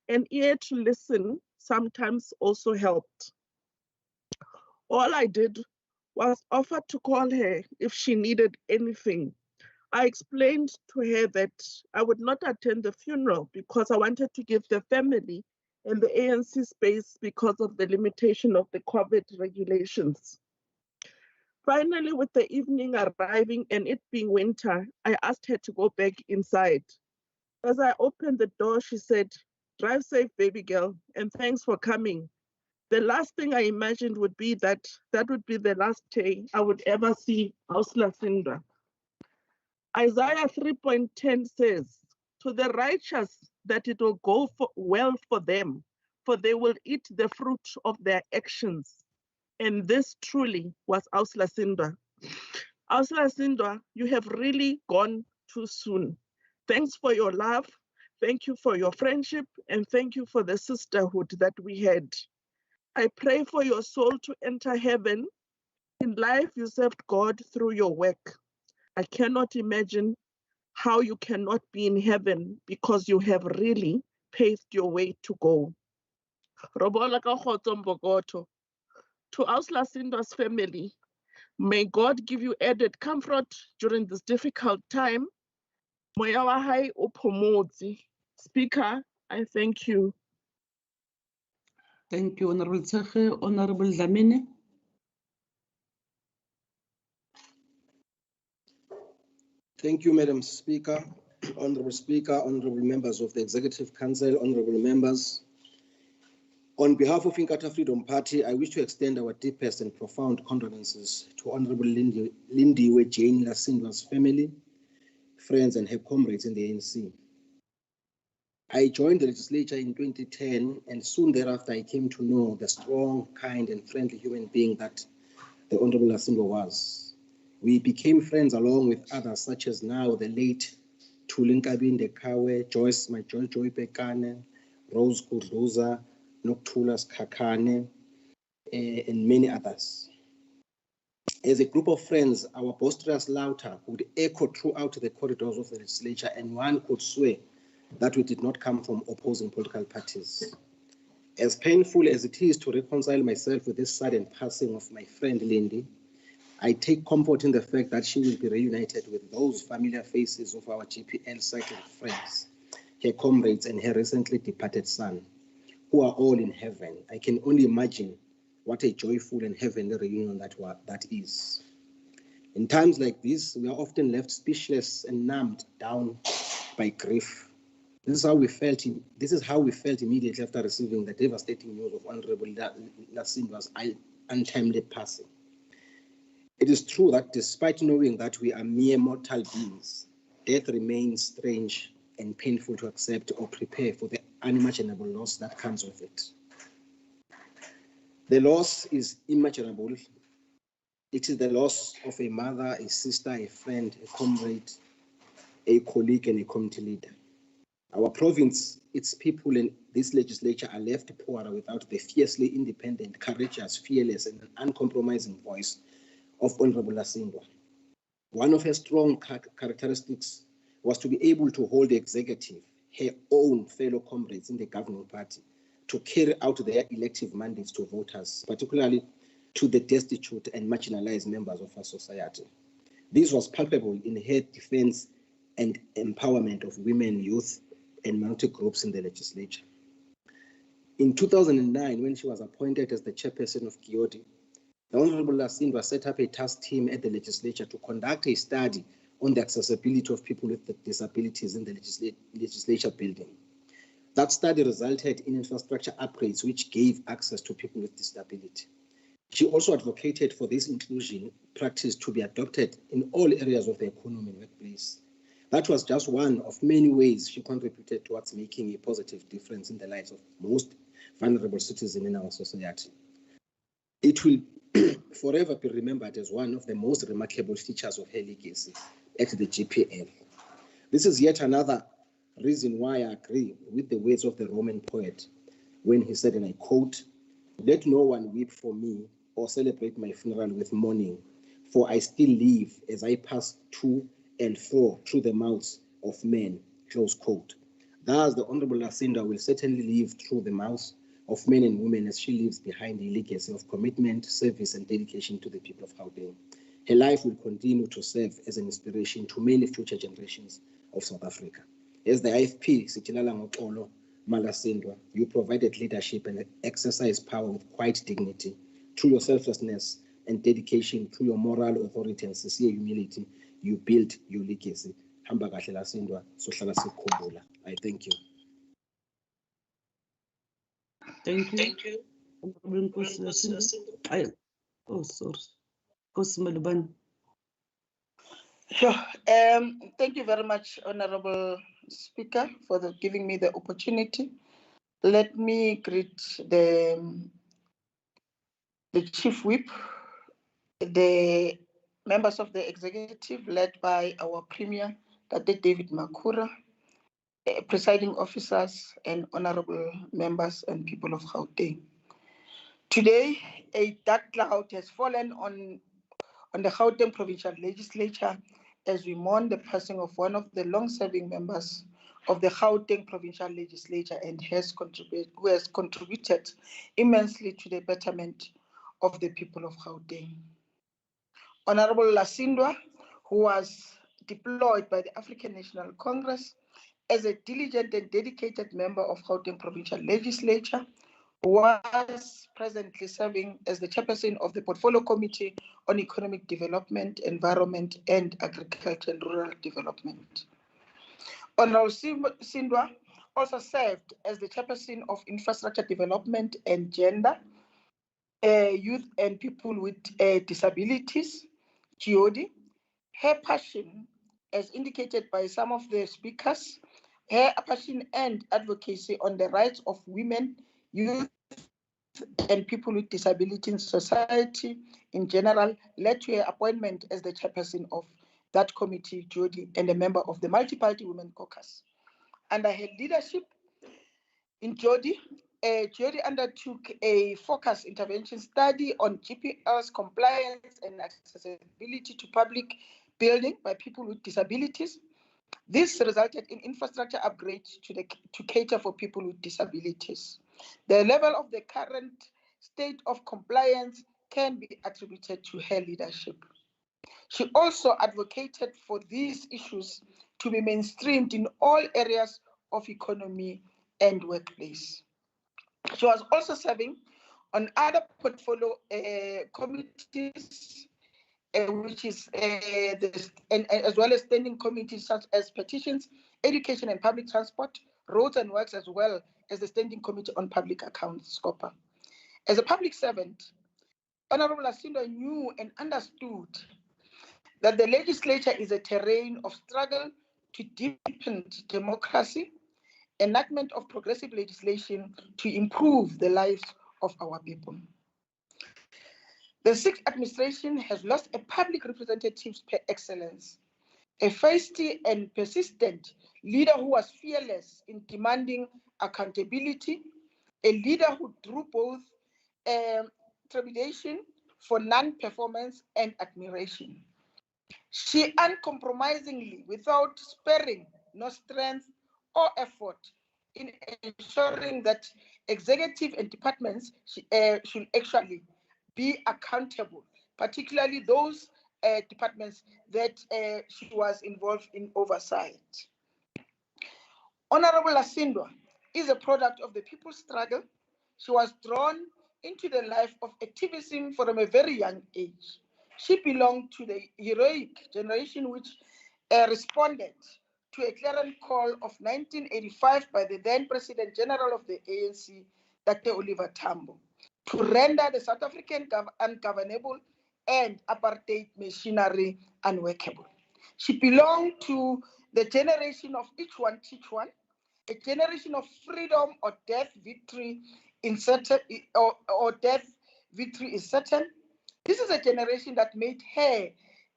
an ear to listen sometimes also helped. All I did was offer to call her if she needed anything. I explained to her that I would not attend the funeral because I wanted to give the family and the ANC space because of the limitation of the COVID regulations. Finally, with the evening arriving and it being winter, I asked her to go back inside. As I opened the door, she said, "Drive safe, baby girl, and thanks for coming." The last thing I imagined would be that would be the last day I would ever see House Lasindwa. Isaiah 3:10 says, to the righteous that it will go well for them, for they will eat the fruit of their actions. And this truly was Lasindwa. Lasindwa, you have really gone too soon. Thanks for your love. Thank you for your friendship, and thank you for the sisterhood that we had. I pray for your soul to enter heaven. In life, you served God through your work. I cannot imagine how you cannot be in heaven because you have really paved your way to go. Robola ka kgotso Mbokoto. To Lasindwa's family, may God give you added comfort during this difficult time. Moya wa hae o phomotse. Speaker, I thank you. Thank you, Honourable Tshege. Honourable Dlamini. Thank you, Madam Speaker, honourable members of the Executive Council, honourable members. On behalf of Inkatha Freedom Party, I wish to extend our deepest and profound condolences to Honourable Lindiwe Lasindwa's family, friends, and her comrades in the ANC. I joined the legislature in 2010, and soon thereafter I came to know the strong, kind, and friendly human being that the Honourable Lasindwa was. We became friends along with others such as now the late Tulinkabinde Kawe, Joyce Pekane, Rose Kudluza, Noctulas Kakane, and many others. As a group of friends, our boisterous laughter would echo throughout the corridors of the legislature, and one could swear that we did not come from opposing political parties. As painful as it is to reconcile myself with this sudden passing of my friend Lindy, I take comfort in the fact that she will be reunited with those familiar faces of our GPL cycle friends, her comrades, and her recently departed son, who are all in heaven. I can only imagine what a joyful and heavenly reunion that is. In times like this, we are often left speechless and numbed down by grief. This is how we felt immediately after receiving the devastating news of Honourable Lasindwa's untimely passing. It is true that despite knowing that we are mere mortal beings, death remains strange and painful to accept or prepare for the unimaginable loss that comes with it. The loss is immeasurable. It is the loss of a mother, a sister, a friend, a comrade, a colleague, and a community leader. Our province, its people, and this legislature are left poorer without the fiercely independent, courageous, fearless, and uncompromising voice of Honourable Lasindwa. One of her strong characteristics was to be able to hold the executive, her own fellow comrades in the governing party, to carry out their elective mandates to voters, particularly to the destitute and marginalized members of our society. This was palpable in her defense and empowerment of women, youth, and minority groups in the legislature. In 2009, when she was appointed as the chairperson of Kioti, the Honourable Lasindwa set up a task team at the legislature to conduct a study on the accessibility of people with disabilities in the legislature building. That study resulted in infrastructure upgrades which gave access to people with disability. She also advocated for this inclusion practice to be adopted in all areas of the economy and workplace. That was just one of many ways she contributed towards making a positive difference in the lives of most vulnerable citizens in our society. It will forever be remembered as one of the most remarkable features of her legacy at the GPL. This is yet another reason why I agree with the words of the Roman poet when he said, and I quote, "Let no one weep for me or celebrate my funeral with mourning, for I still live as I pass to and fro through the mouths of men," close quote. Thus, the Honourable Lasindwa will certainly live through the mouths of men and women as she leaves behind a legacy of commitment, service, and dedication to the people of Gauteng. Her life will continue to serve as an inspiration to many future generations of South Africa. As the IFP, Sitilala Ngokolo Malasindwa, you provided leadership and exercised power with quiet dignity. Through your selflessness and dedication, through your moral authority and sincere humility, you built your legacy. Hamba kahle Lasindwa, sohlala sikukhumbula. I thank you. Thank you. Honourable Nkosi Lasindwa. Oh, sorry. Nkosi Malubane. Sure. Thank you very much, Honourable Speaker, for giving me the opportunity. Let me greet the Chief Whip, the members of the executive led by our Premier, Dr. David Makura, presiding officers and honourable members and people of Gauteng. Today, a dark cloud has fallen on the Gauteng Provincial Legislature as we mourn the passing of one of the long-serving members of the Gauteng Provincial Legislature and who has contributed immensely to the betterment of the people of Gauteng. Honourable Lasindwa, who was deployed by the African National Congress as a diligent and dedicated member of Gauteng Provincial Legislature, was presently serving as the chairperson of the Portfolio Committee on Economic Development, Environment and Agriculture and Rural Development. Honourable Sindwa also served as the chairperson of Infrastructure Development and Gender, Youth and People with Disabilities, GOD. Her passion, as indicated by some of the speakers, her passion and advocacy on the rights of women, youth, and people with disability in society in general led to her appointment as the chairperson of that committee, Jody, and a member of the Multi-Party Women Caucus. Under her leadership in Jody, Jody undertook a focused intervention study on GPL's compliance and accessibility to public building by people with disabilities. This resulted in infrastructure upgrades to cater for people with disabilities. The level of the current state of compliance can be attributed to her leadership. She also advocated for these issues to be mainstreamed in all areas of economy and workplace. She was also serving on other portfolio committees, which is as well as standing committees such as petitions, education and public transport, roads and works, as well as the Standing Committee on Public Accounts, SCOPA. As a public servant, Honourable Lasindwa knew and understood that the legislature is a terrain of struggle to deepen democracy, enactment of progressive legislation to improve the lives of our people. The sixth administration has lost a public representative per excellence, a feisty and persistent leader who was fearless in demanding accountability, a leader who drew both trepidation for non-performance and admiration. She uncompromisingly, without sparing no strength or effort in ensuring that executive and departments should actually be accountable, particularly those departments that she was involved in oversight. Honourable Lasindwa is a product of the people's struggle. She was drawn into the life of activism from a very young age. She belonged to the heroic generation which responded to a clarion call of 1985 by the then President General of the ANC, Dr. Oliver Tambo, to render the South African ungovernable and apartheid machinery unworkable. She belonged to the generation of each one teach one, a generation of freedom or death victory in certain, or death victory is certain. This is a generation that made her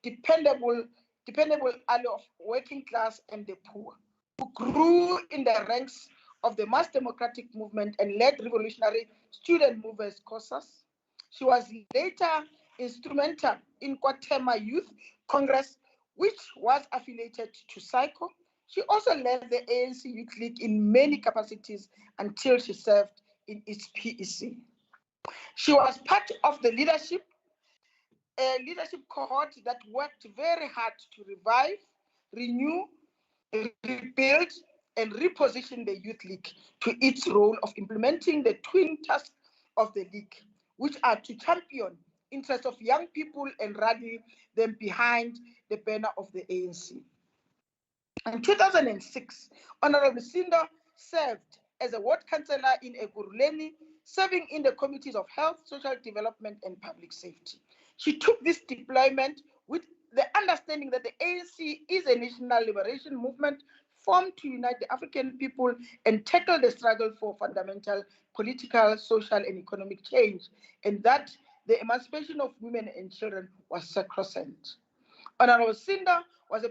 dependable ally of working class and the poor, who grew in the ranks of the mass democratic movement and led revolutionary student movers causes. She was later instrumental in Kwatema Youth Congress, which was affiliated to SAICO. She also led the ANC Youth League in many capacities until she served in its PEC. She was part of the leadership cohort that worked very hard to revive, renew, rebuild, and reposition the Youth League to its role of implementing the twin tasks of the League, which are to champion interests of young people and rally them behind the banner of the ANC. In 2006, Honourable Sindwa served as a ward councillor in Ekurhuleni, serving in the committees of health, social development, and public safety. She took this deployment with the understanding that the ANC is a national liberation movement formed to unite the African people and tackle the struggle for fundamental political, social, and economic change, and that the emancipation of women and children was sacrosanct. Honourable Lasindwa was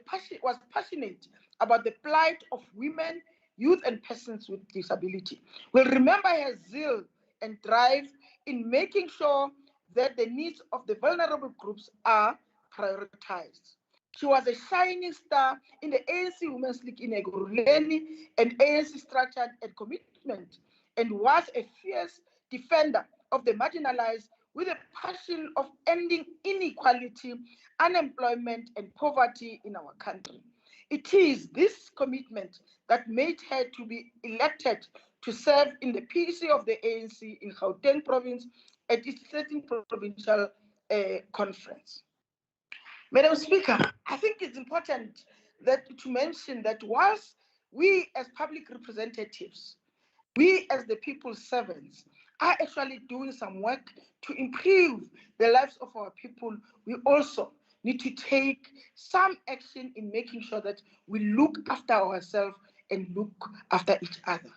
passionate about the plight of women, youth, and persons with disability. We'll remember her zeal and drive in making sure that the needs of the vulnerable groups are prioritized. She was a shining star in the ANC Women's League in Ekurhuleni and ANC structure and commitment, and was a fierce defender of the marginalized with a passion of ending inequality, unemployment, and poverty in our country. It is this commitment that made her to be elected to serve in the PEC of the ANC in Gauteng province at its 13th provincial conference. Madam Speaker, I think it's important to mention that whilst we as public representatives, we as the people's servants, are actually doing some work to improve the lives of our people, we also need to take some action in making sure that we look after ourselves and look after each other.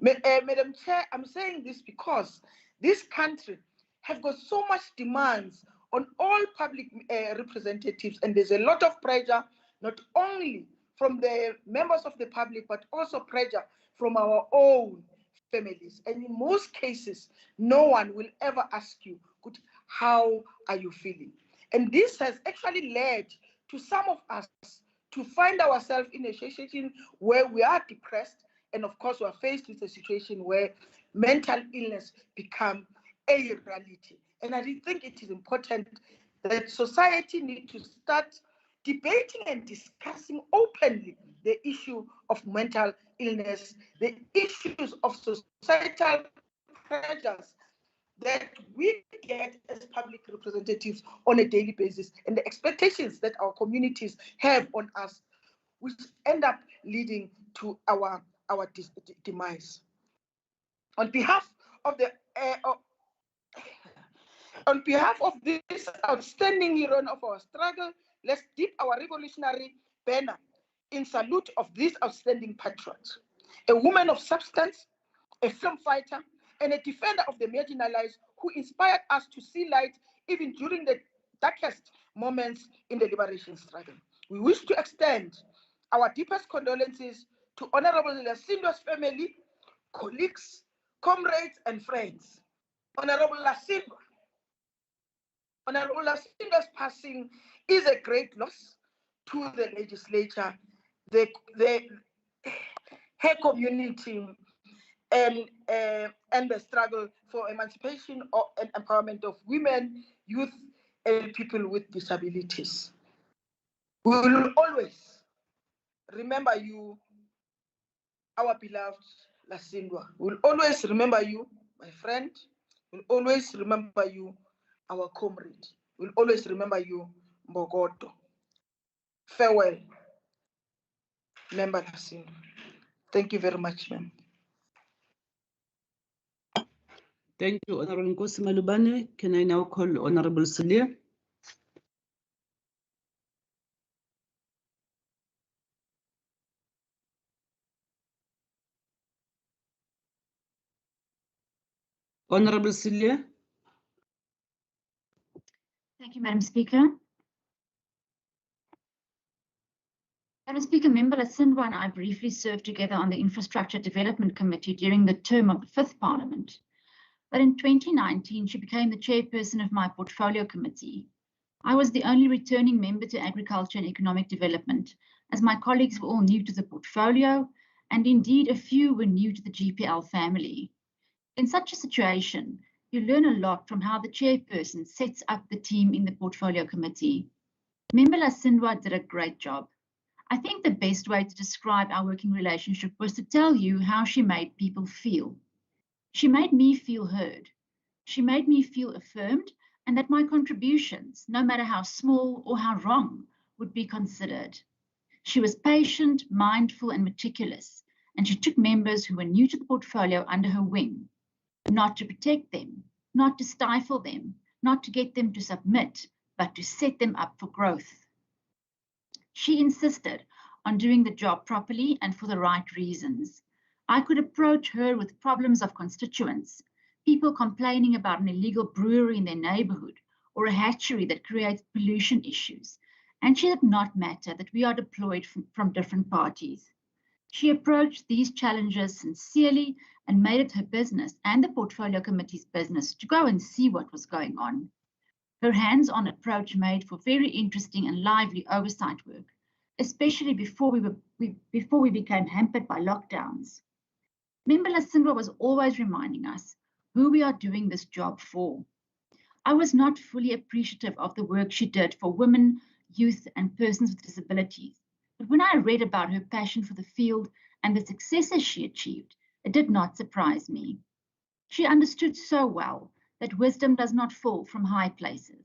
Madam Chair, I'm saying this because this country has got so much demands on all public representatives, and there's a lot of pressure, not only from the members of the public, but also pressure from our own families. And in most cases, no one will ever ask you, how are you feeling? And this has actually led to some of us to find ourselves in a situation where we are depressed, and of course we are faced with a situation where mental illness becomes a reality. And I think it is important that society needs to start debating and discussing openly the issue of mental illness, the issues of societal pressures that we get as public representatives on a daily basis, and the expectations that our communities have on us, which end up leading to our demise. On behalf of this outstanding hero of our struggle, let's dip our revolutionary banner in salute of this outstanding patriot, a woman of substance, a freedom fighter, and a defender of the marginalized, who inspired us to see light even during the darkest moments in the liberation struggle. We wish to extend our deepest condolences to Honourable Lasindwa's family, colleagues, comrades, and friends. Honourable Lasindwa's passing is a great loss to the legislature, her community, and the struggle for emancipation and empowerment of women, youth, and people with disabilities. We will always remember you, our beloved Lasindwa. We will always remember you, my friend. We will always remember you, our comrade. We will always remember you, Mbogoto. Farewell, Member Lasindwa. Thank you very much, ma'am. Thank you, Honourable Nkosi Malubane. Can I now call Honourable Silia? Honourable Silia. Thank you, Madam Speaker. Madam Speaker, Member Lasindwa and I briefly served together on the Infrastructure Development Committee during the term of the 5th Parliament. But in 2019, she became the chairperson of my portfolio committee. I was the only returning member to Agriculture and Economic Development, as my colleagues were all new to the portfolio, and indeed a few were new to the GPL family. In such a situation, you learn a lot from how the chairperson sets up the team in the portfolio committee. Member Lasindwa did a great job. I think the best way to describe our working relationship was to tell you how she made people feel. She made me feel heard. She made me feel affirmed, and that my contributions, no matter how small or how wrong, would be considered. She was patient, mindful, and meticulous, and she took members who were new to the portfolio under her wing, not to protect them, not to stifle them, not to get them to submit, but to set them up for growth. She insisted on doing the job properly and for the right reasons. I could approach her with problems of constituents, people complaining about an illegal brewery in their neighborhood or a hatchery that creates pollution issues. And she did not matter that we are deployed from different parties. She approached these challenges sincerely and made it her business and the Portfolio Committee's business to go and see what was going on. Her hands-on approach made for very interesting and lively oversight work, especially before we became hampered by lockdowns. Member Lasindwa was always reminding us who we are doing this job for. I was not fully appreciative of the work she did for women, youth, and persons with disabilities. But when I read about her passion for the field and the successes she achieved, it did not surprise me. She understood so well that wisdom does not fall from high places.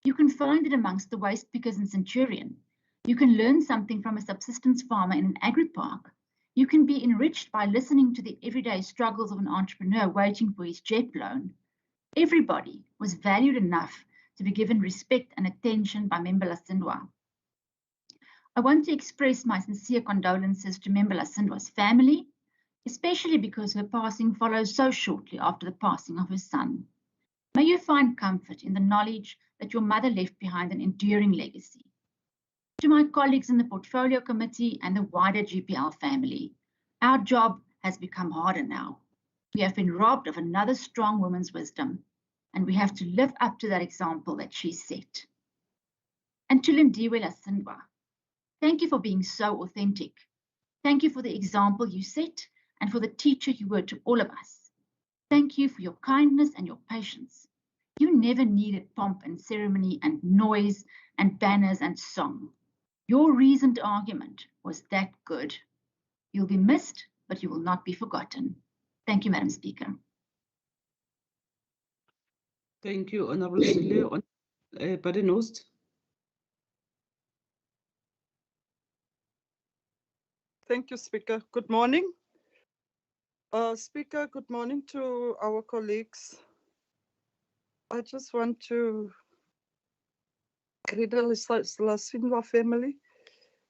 You can find it amongst the waste pickers in Centurion. You can learn something from a subsistence farmer in an agri-park. You can be enriched by listening to the everyday struggles of an entrepreneur waiting for his jet loan. Everybody was valued enough to be given respect and attention by Member Lasindwa. I want to express my sincere condolences to Member Lasindwa's family, especially because her passing follows so shortly after the passing of her son. May you find comfort in the knowledge that your mother left behind an enduring legacy. To my colleagues in the Portfolio Committee and the wider GPL family, our job has become harder now. We have been robbed of another strong woman's wisdom, and we have to live up to that example that she set. And to Lindiwe Lasindwa, thank you for being so authentic. Thank you for the example you set and for the teacher you were to all of us. Thank you for your kindness and your patience. You never needed pomp and ceremony and noise and banners and song. Your reasoned argument was that good. You'll be missed, but you will not be forgotten. Thank you, Madam Speaker. Thank you, Honourable Sile. Badenost. Thank you, Speaker. Good morning. Speaker, good morning to our colleagues. I just want to greet the Lasindwa family.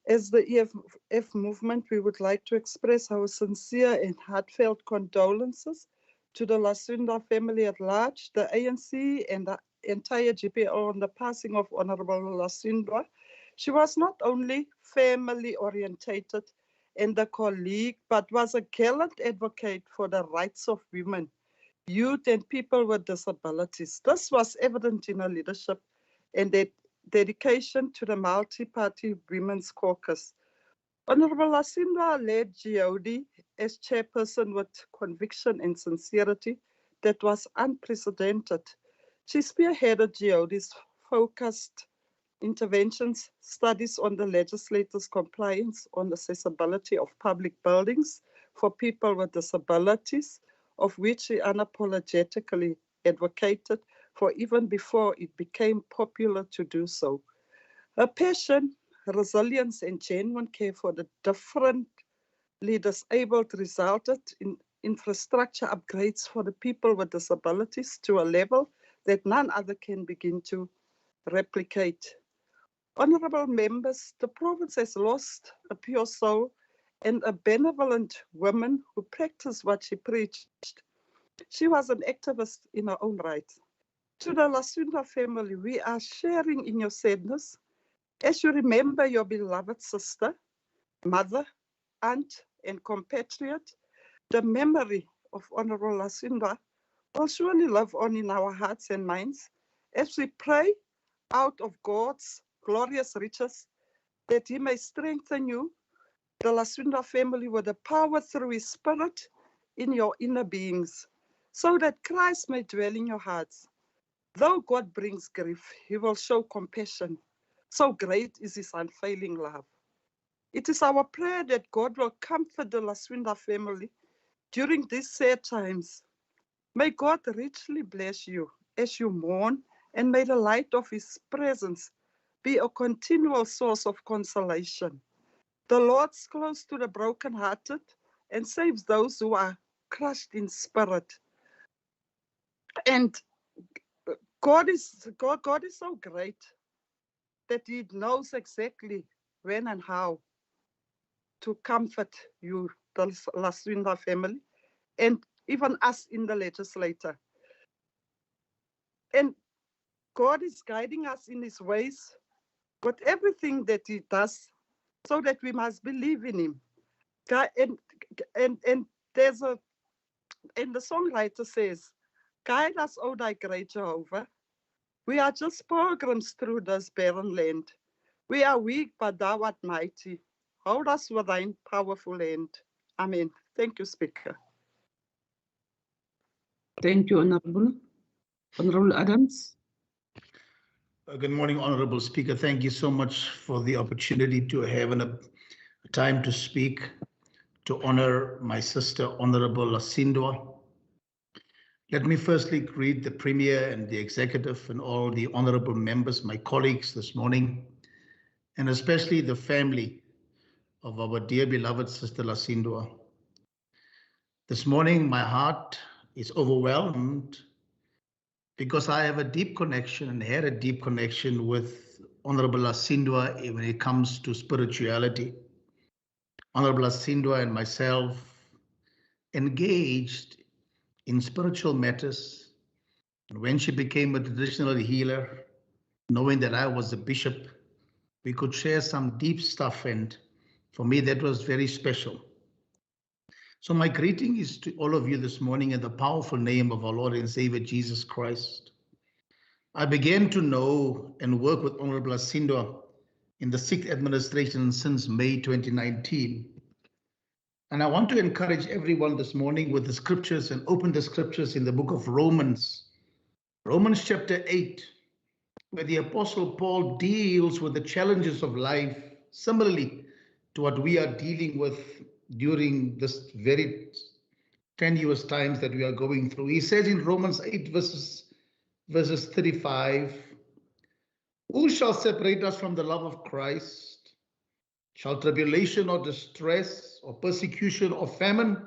As the EFF movement, we would like to express our sincere and heartfelt condolences to the Lasindwa family at large, the ANC and the entire GPL on the passing of Honourable Lasindwa. She was not only family orientated and a colleague, but was a gallant advocate for the rights of women, youth and people with disabilities. This was evident in her leadership and their dedication to the multi-party women's caucus. Honourable Lasindwa led GOD as chairperson with conviction and sincerity that was unprecedented. She spearheaded GOD's focused interventions, studies on the legislator's compliance on accessibility of public buildings for people with disabilities, of which she unapologetically advocated for even before it became popular to do so. Her passion, resilience, and genuine care for the differently disabled resulted in infrastructure upgrades for the people with disabilities to a level that none other can begin to replicate. Honourable members, the province has lost a pure soul and a benevolent woman who practiced what she preached. She was an activist in her own right. To the Lasindwa family, we are sharing in your sadness as you remember your beloved sister, mother, aunt, and compatriot. The memory of Honourable Lasindwa will surely live on in our hearts and minds as we pray out of God's glorious riches that He may strengthen you, the Lasindwa family, with the power through His Spirit in your inner beings, so that Christ may dwell in your hearts. Though God brings grief, He will show compassion. So great is His unfailing love. It is our prayer that God will comfort the Lasindwa family during these sad times. May God richly bless you as you mourn, and may the light of His presence be a continual source of consolation. The Lord's close to the brokenhearted and saves those who are crushed in spirit. And God is so great that He knows exactly when and how to comfort you, the Lasindwa family, and even us in the legislature. And God is guiding us in his ways with everything that he does, so that we must believe in him. And there's a, and the songwriter says, guide us, O thy great Jehovah. We are just pilgrims through this barren land. We are weak, but thou art mighty. Hold us with thine powerful hand. Amen. Thank you, Speaker. Thank you, Honourable. Honourable Adams. Good morning, Honourable Speaker. Thank you so much for the opportunity to have a time to speak, to honour my sister, Honourable Lasindwa. Let me firstly greet the Premier and the Executive and all the honourable members, my colleagues this morning, and especially the family of our dear beloved sister Lasindwa. This morning, my heart is overwhelmed because I have a deep connection and had a deep connection with Honourable Lasindwa when it comes to spirituality. Honourable Lasindwa and myself engaged in spiritual matters. And when she became a traditional healer, knowing that I was a bishop, we could share some deep stuff, and for me that was very special. So my greeting is to all of you this morning in the powerful name of our Lord and Savior Jesus Christ. I began to know and work with Honourable Lasindwa in the 6th administration since May 2019. And I want to encourage everyone this morning with the scriptures and open the scriptures in the book of Romans, Romans chapter 8, where the Apostle Paul deals with the challenges of life, similarly to what we are dealing with during this very tenuous times that we are going through. He says in Romans 8 verses 35, who shall separate us from the love of Christ? Shall tribulation or distress or persecution or famine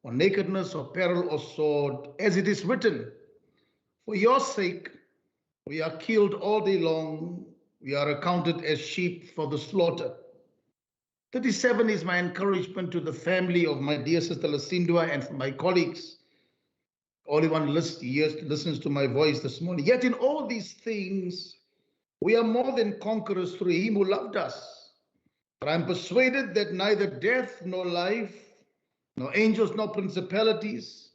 or nakedness or peril or sword, as it is written, for your sake we are killed all day long, we are accounted as sheep for the slaughter. 37 is my encouragement to the family of my dear sister Lasindwa and for my colleagues. Everyone listens to my voice this morning. Yet in all these things, we are more than conquerors through him who loved us. For I am persuaded that neither death nor life, nor angels nor principalities,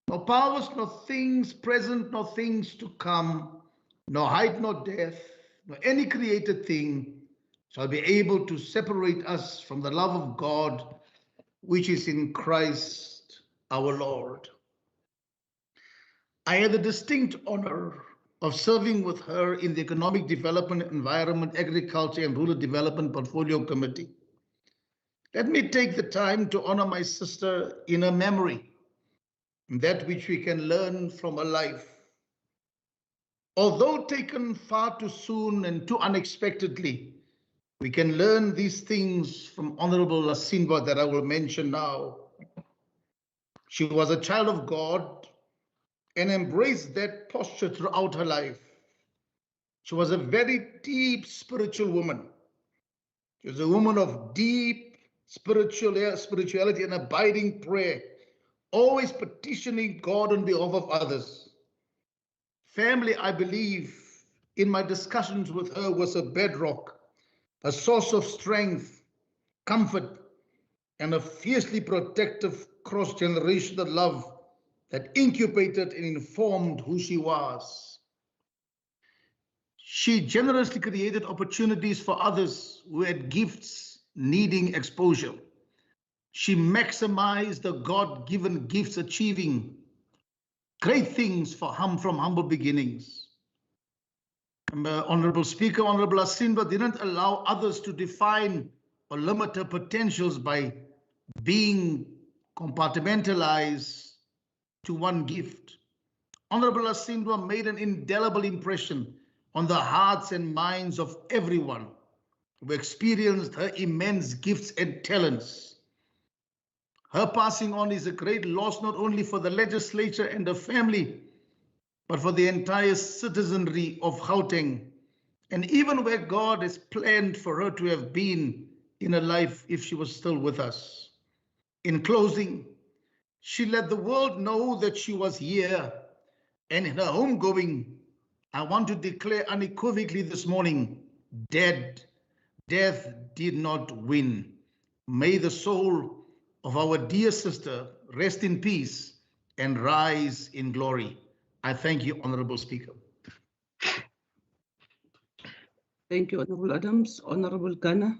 nor powers nor things present nor things to come, nor height nor depth, nor any created thing shall be able to separate us from the love of God, which is in Christ our Lord. I had the distinct honor of serving with her in the Economic Development, Environment, Agriculture and Rural Development Portfolio Committee. Let me take the time to honor my sister in her memory, that which we can learn from her life. Although taken far too soon and too unexpectedly, we can learn these things from Honourable Lasindwa that I will mention now. She was a child of God and embraced that posture throughout her life. She was a very deep spiritual woman. She was a woman of deep spirituality and abiding prayer, always petitioning God on behalf of others. Family, I believe, in my discussions with her was a bedrock, a source of strength, comfort, and a fiercely protective cross-generational love that incubated and informed who she was. She generously created opportunities for others who had gifts needing exposure. She maximized the God-given gifts, achieving great things from humble beginnings. Honourable Speaker, Honourable Lasindwa didn't allow others to define or limit her potentials by being compartmentalized to one gift. Honourable Lasindwa made an indelible impression on the hearts and minds of everyone who experienced her immense gifts and talents. Her passing on is a great loss not only for the legislature and the family, but for the entire citizenry of Gauteng and even where God has planned for her to have been in her life if she was still with us. In closing, she let the world know that she was here, and in her homegoing, I want to declare unequivocally this morning, death did not win. May the soul of our dear sister rest in peace and rise in glory. I thank you, Honourable Speaker. Thank you, Honourable Adams. Honourable Ghana.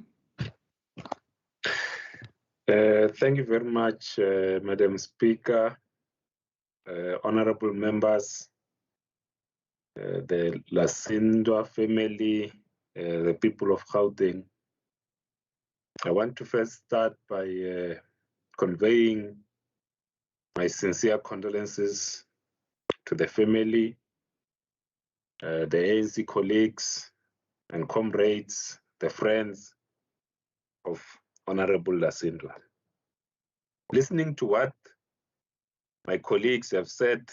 Thank you very much, Madam Speaker, honourable members, the Lasindwa family, the people of Gauteng. I want to first start by conveying my sincere condolences to the family, the ANC colleagues and comrades, the friends of Honourable Lasindwa. Listening to what my colleagues have said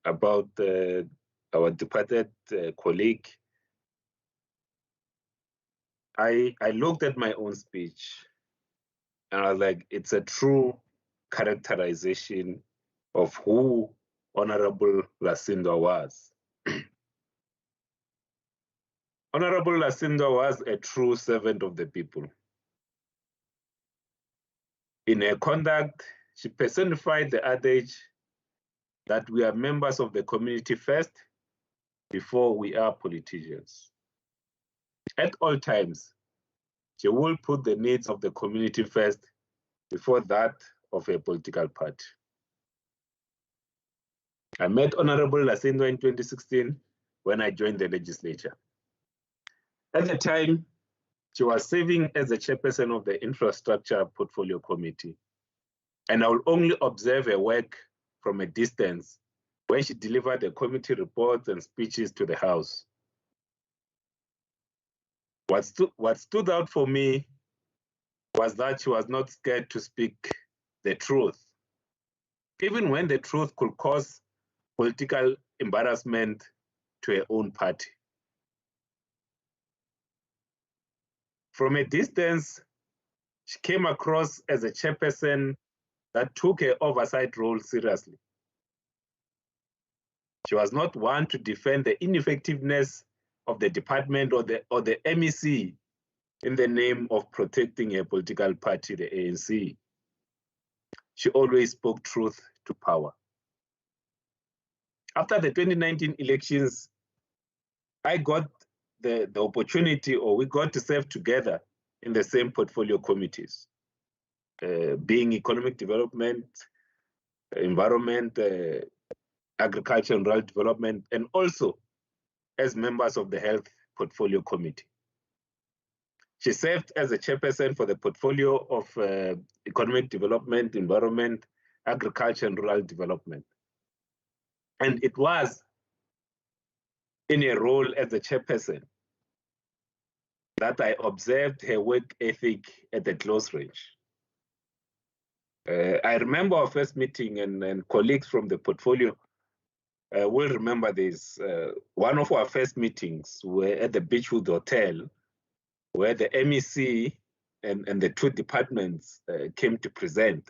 about our departed colleague, I looked at my own speech and I was like, it's a true characterization of who Honourable Lasindwa was. Honourable Lasindwa was a true servant of the people. In her conduct, she personified the adage that we are members of the community first before we are politicians. At all times, she will put the needs of the community first before that of a political party. I met Honourable Lasindwa in 2016 when I joined the legislature. At the time, she was serving as the chairperson of the Infrastructure Portfolio Committee, and I will only observe her work from a distance when she delivered the committee reports and speeches to the House. What stood out for me was that she was not scared to speak the truth, even when the truth could cause political embarrassment to her own party. From a distance, she came across as a chairperson that took her oversight role seriously. She was not one to defend the ineffectiveness of the department or the MEC in the name of protecting her political party, the ANC. She always spoke truth to power. After the 2019 elections, I got the opportunity, or we got to serve together in the same portfolio committees, being economic development, environment, agriculture and rural development, and also as members of the health portfolio committee. She served as a chairperson for the portfolio of economic development, environment, agriculture and rural development. And it was in a role as a chairperson that I observed her work ethic at a close range. I remember our first meeting, and colleagues from the portfolio will remember this. One of our first meetings were at the Beechwood Hotel, where the MEC and the two departments came to present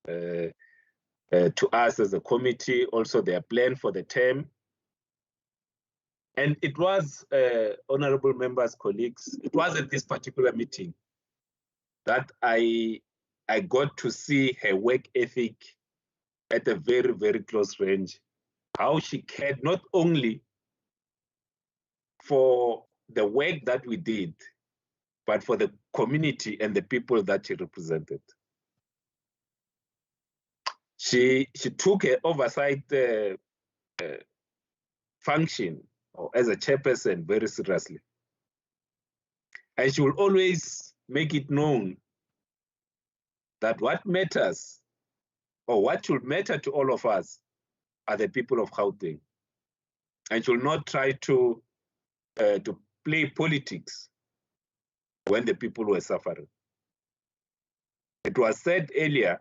to us as a committee, also their plan for the term. And it was, honourable members, colleagues, it was at this particular meeting that I got to see her work ethic at a very, very close range, how she cared not only for the work that we did, but for the community and the people that she represented. She took her oversight function, or as a chairperson, very seriously. And she will always make it known that what matters, or what should matter to all of us, are the people of Gauteng. And she will not try to play politics when the people were suffering. It was said earlier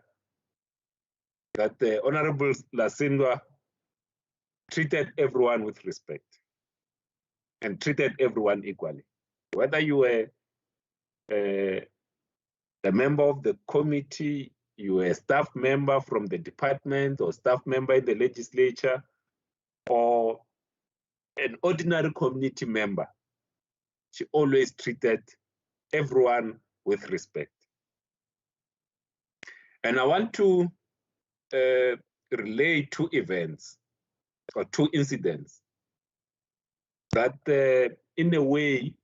that the Honourable Lasindwa treated everyone with respect. and treated everyone equally. Whether you were a member of the committee, you were a staff member from the department or staff member in the legislature, or an ordinary community member, she always treated everyone with respect. And I want to relay two events or two incidents that in a way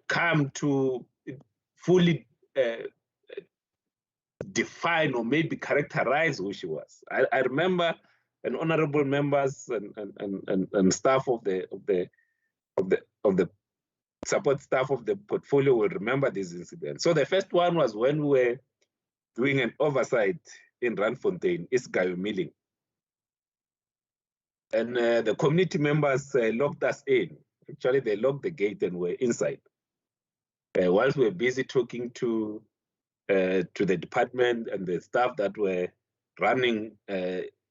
come to fully define or maybe characterize who she was. I remember, and honorable members and staff of the support staff of the portfolio will remember these incidents. So the first one was when we were doing an oversight in Randfontein, Isgayo Milling. And the community members locked us in. Actually, they locked the gate and were inside. Whilst we were busy talking to the department and the staff that were running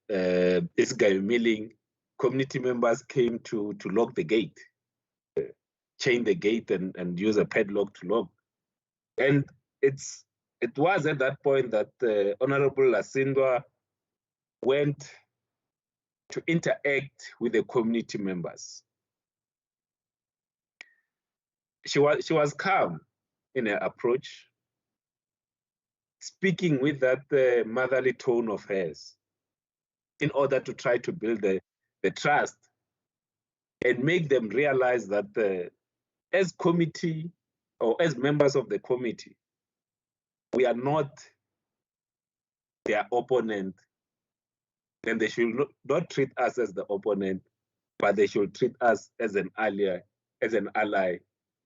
Isgayo Milling, community members came to lock the gate, chain the gate and use a padlock to lock. And it was at that point that Honourable Lasindwa went to interact with the community members. She was calm in her approach, speaking with that motherly tone of hers in order to try to build the trust and make them realize that as committee or as members of the committee, we are not their opponent, and they should not treat us as the opponent, but they should treat us as an ally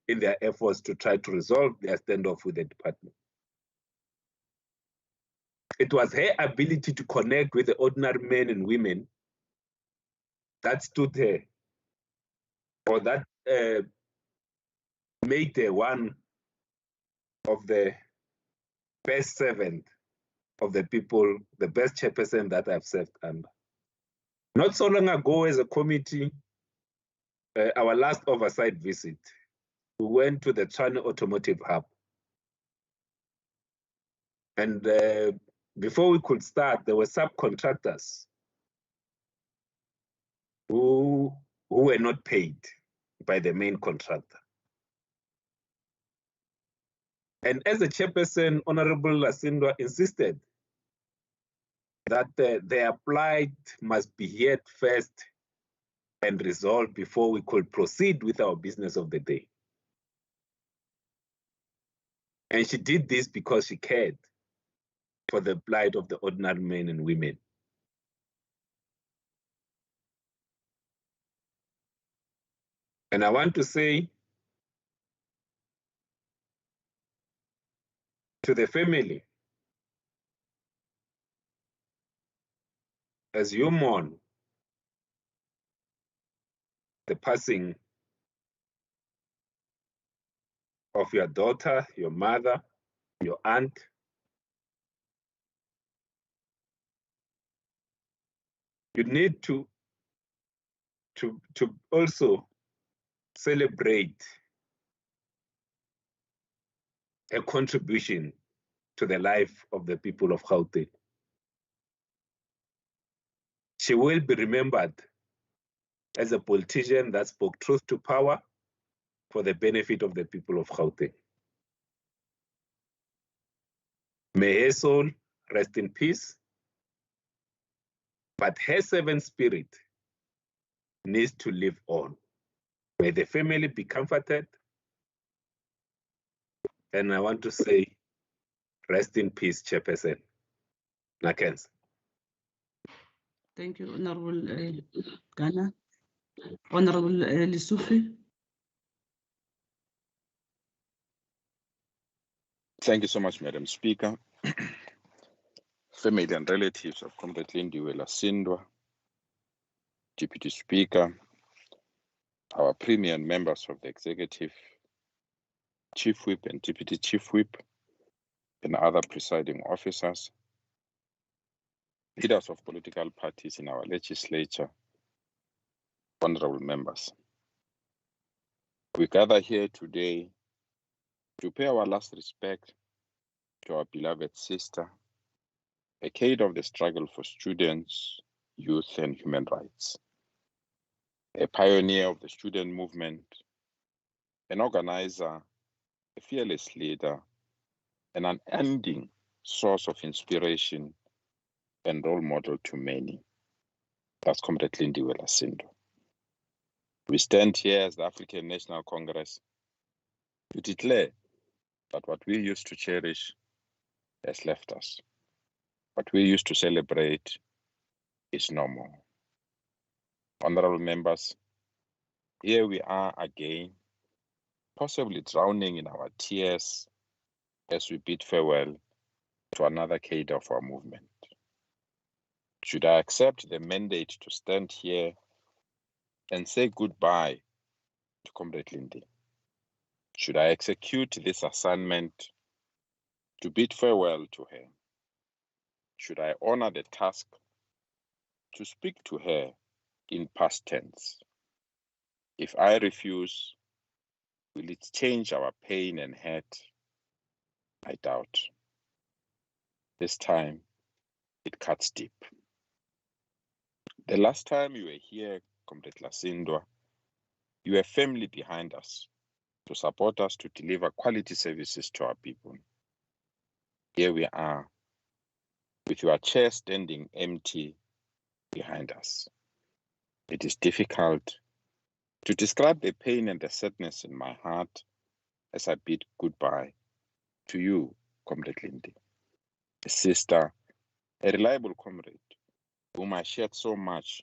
in their efforts to try to resolve their standoff with the department. It was her ability to connect with the ordinary men and women that stood her, or that made her one of the best servant of the people, the best chairperson that I've served under. Not so long ago, as a committee, our last oversight visit, we went to the China Automotive Hub. And before we could start, there were subcontractors who were not paid by the main contractor. And as the chairperson, Honourable Lasindwa insisted that their plight must be heard first and resolved before we could proceed with our business of the day. And she did this because she cared for the plight of the ordinary men and women. And I want to say to the family, as you mourn the passing of your daughter, your mother, your aunt, you need to also celebrate a contribution to the life of the people of Gauteng. She will be remembered as a politician that spoke truth to power for the benefit of the people of Gauteng. May her soul rest in peace, but her servant spirit needs to live on. May the family be comforted, and I want to say, rest in peace, Chairperson. Nakens. Thank you, Honourable Ghana. Honourable Lissufi. Thank you so much, Madam Speaker. Family and relatives of Comrade Lindiwe Lasindwa, Deputy Speaker, our Premier and members of the Executive, Chief Whip and Deputy Chief Whip, and other presiding officers, leaders of political parties in our legislature, honorable members, we gather here today to pay our last respect to our beloved sister, a decade of the struggle for students, youth, and human rights, a pioneer of the student movement, an organizer, a fearless leader, an unending source of inspiration and role model to many. That's Comrade Lindiwe Lasindwa. We stand here as the African National Congress to declare that what we used to cherish has left us. What we used to celebrate is no more. Honorable members, here we are again, possibly drowning in our tears as we bid farewell to another decade of our movement. Should I accept the mandate to stand here and say goodbye to Comrade Lindy? Should I execute this assignment to bid farewell to her? Should I honor the task to speak to her in past tense? If I refuse, will it change our pain and hurt? I doubt. This time, it cuts deep. The last time you were here, Comrade Lasindwa, you were firmly behind us to support us to deliver quality services to our people. Here we are, with your chair standing empty behind us. It is difficult to describe the pain and the sadness in my heart as I bid goodbye to you, Comrade Lindy, a sister, a reliable comrade, whom I shared so much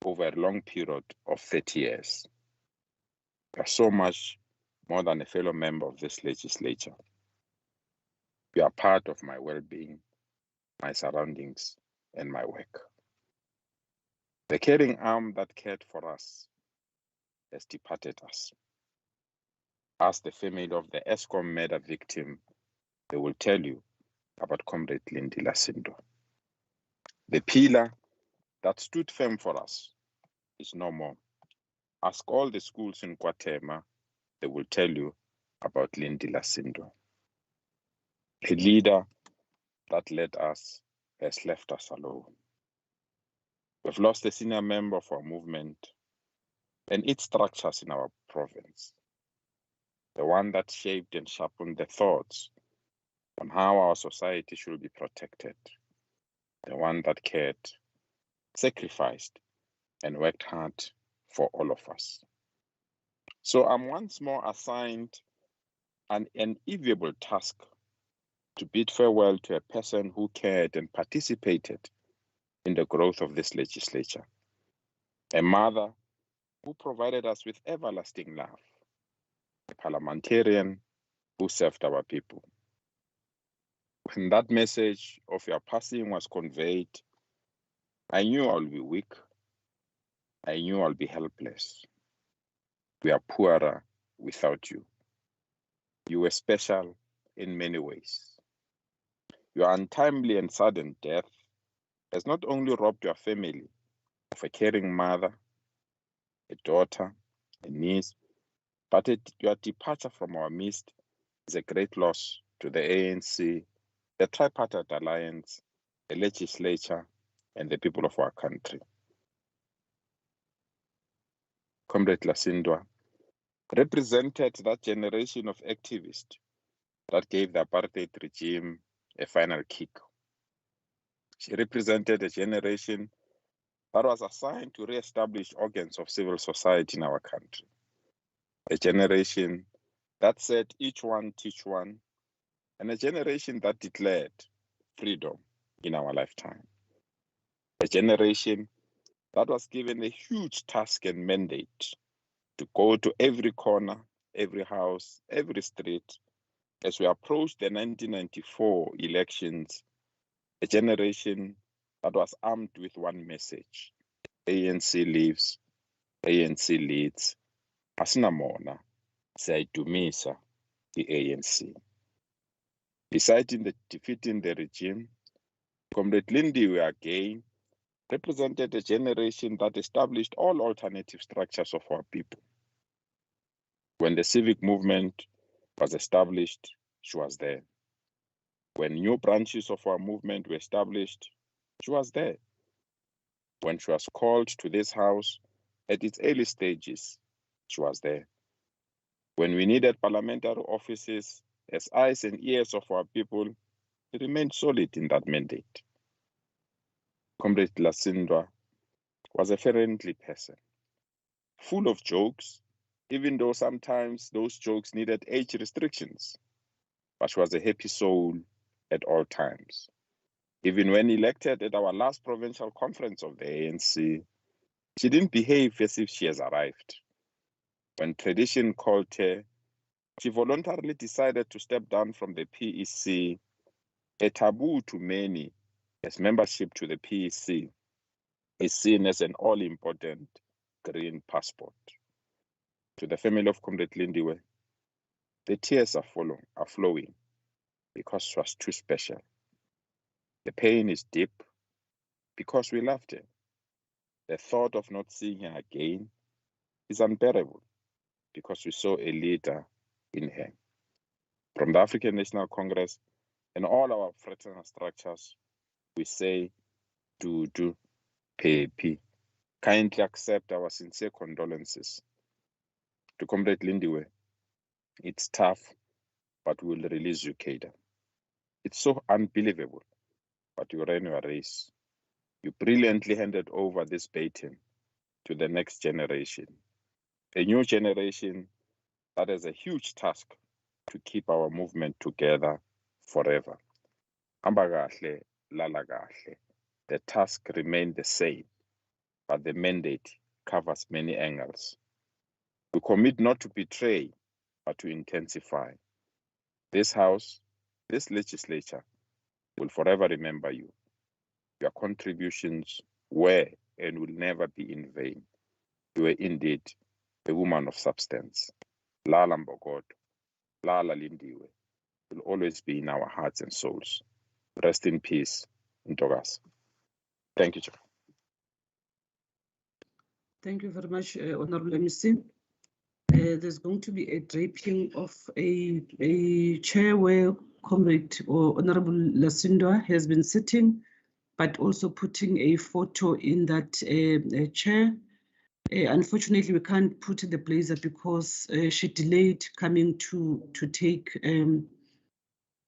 over a long period of 30 years. You are so much more than a fellow member of this legislature. You are part of my well-being, my surroundings, and my work. The caring arm that cared for us has departed us. Ask the family of the ESCOM murder victim, they will tell you about Comrade Lindiwe Lasindwa. The pillar that stood firm for us is no more. Ask all the schools in Guatemala, they will tell you about Lindiwe Lasindwa. A leader that led us has left us alone. We've lost a senior member of our movement and its structures in our province. The one that shaped and sharpened the thoughts on how our society should be protected. The one that cared, sacrificed, and worked hard for all of us. So I'm once more assigned an enviable task to bid farewell to a person who cared and participated in the growth of this legislature. A mother who provided us with everlasting love. A parliamentarian who served our people. When that message of your passing was conveyed, I knew I'll be weak. I knew I'll be helpless. We are poorer without you. You were special in many ways. Your untimely and sudden death has not only robbed your family of a caring mother, a daughter, a niece, but your departure from our midst is a great loss to the ANC, the Tripartite Alliance, the legislature, and the people of our country. Comrade Lasindwa represented that generation of activists that gave the apartheid regime a final kick. She represented a generation that was assigned to re-establish organs of civil society in our country. A generation that said each one teach one, and a generation that declared freedom in our lifetime. A generation that was given a huge task and mandate to go to every corner, every house, every street as we approached the 1994 elections, a generation that was armed with one message: ANC lives, ANC leads, asinamona, siyayidumisa the ANC. Besides defeating the regime, Comrade Lindiwe again represented a generation that established all alternative structures of our people. When the civic movement was established, she was there. When new branches of our movement were established, she was there. When she was called to this house at its early stages, she was there. When we needed parliamentary offices as eyes and ears of our people, she remained solid in that mandate. Comrade Lasindwa was a friendly person, full of jokes, even though sometimes those jokes needed age restrictions. But she was a happy soul at all times. Even when elected at our last provincial conference of the ANC, she didn't behave as if she has arrived. When tradition called her, she voluntarily decided to step down from the PEC, a taboo to many, as membership to the PEC is seen as an all-important green passport. To the family of Comrade Lindiwe, the tears are flowing because she was too special. The pain is deep because we loved her. The thought of not seeing her again is unbearable because we saw a leader in her. From the African National Congress and all our fraternal structures, we say, Dudu Pepi. Kindly accept our sincere condolences. To Comrade Lindiwe, it's tough, but we will release you, Kada. It's so unbelievable, but you ran your race. You brilliantly handed over this baton to the next generation, a new generation that has a huge task to keep our movement together forever. Hamba kahle, lala kahle. The task remains the same, but the mandate covers many angles. We commit not to betray, but to intensify. This House, this legislature, will forever remember you. Your contributions were and will never be in vain. You were indeed a woman of substance. Lala Mbogod, Lala Lindiwe, will always be in our hearts and souls. Rest in peace, Ntogas. Thank you, Chair. Thank you very much, Honourable MC. There's going to be a draping of a chair where Comrade or Honourable Lasindwa has been sitting, but also putting a photo in that chair. Unfortunately, we can't put the blazer because she delayed coming to take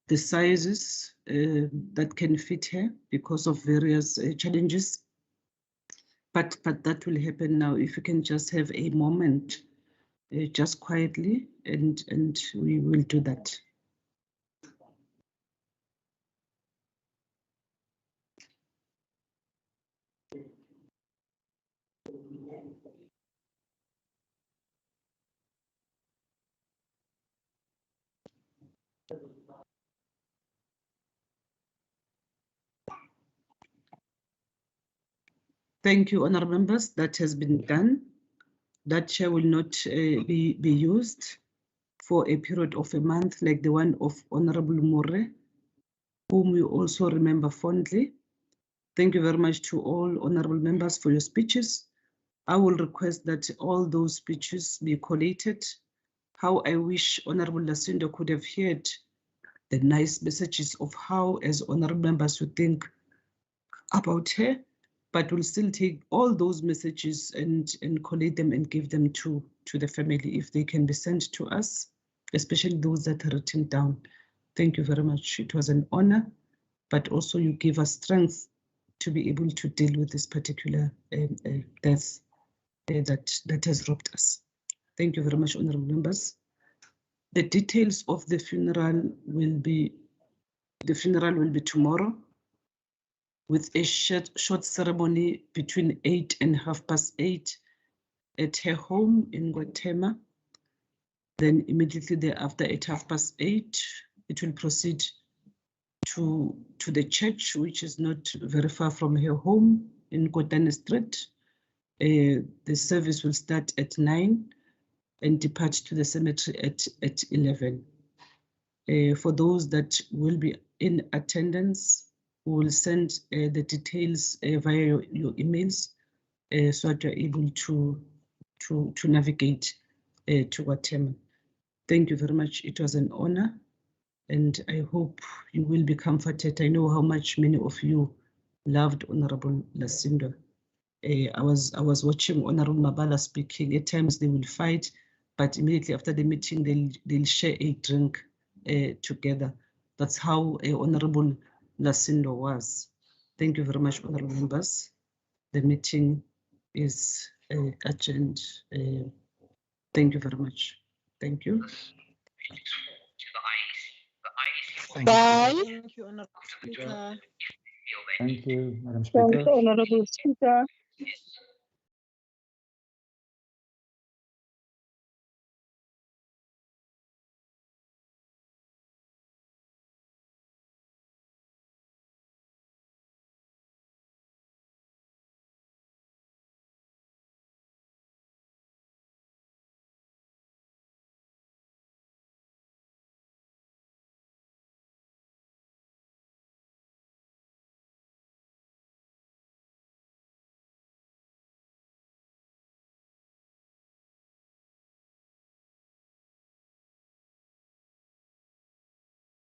the sizes that can fit her because of various challenges. But that will happen now. If you can just have a moment, just quietly, and we will do that. Thank you, honourable members. That has been done. That chair will not be used for a period of a month like the one of Honourable More, whom we also remember fondly. Thank you very much to all honourable members for your speeches. I will request that all those speeches be collated. How I wish Honourable Lasindwa could have heard the nice messages of how, as honourable members, would think about her, but we'll still take all those messages and collate them and give them to the family if they can be sent to us, especially those that are written down. Thank you very much. It was an honor, but also you gave us strength to be able to deal with this particular death that has robbed us. Thank you very much, honourable members. The details of the funeral will be tomorrow, with a short ceremony between 8 and 8:30 at her home in Guatemala. Then immediately thereafter at 8:30, it will proceed to the church, which is not very far from her home in Kotane Street. The service will start at 9 and depart to the cemetery at 11. For those that will be in attendance, We will send the details via your emails so that you're able to navigate to Watema. Thank you very much. It was an honor, and I hope you will be comforted. I know how much many of you loved Honourable Lasindwa. I was watching Honourable Mabala speaking. At times they will fight, but immediately after the meeting they'll share a drink together. That's how Honourable Lasindwa was. Thank you very much, honourable members. The meeting is adjourned. Thank you very much. Thank you. Thank you, Honourable Speaker. Thank you, Madam Thank Speaker. you, Honourable Speaker.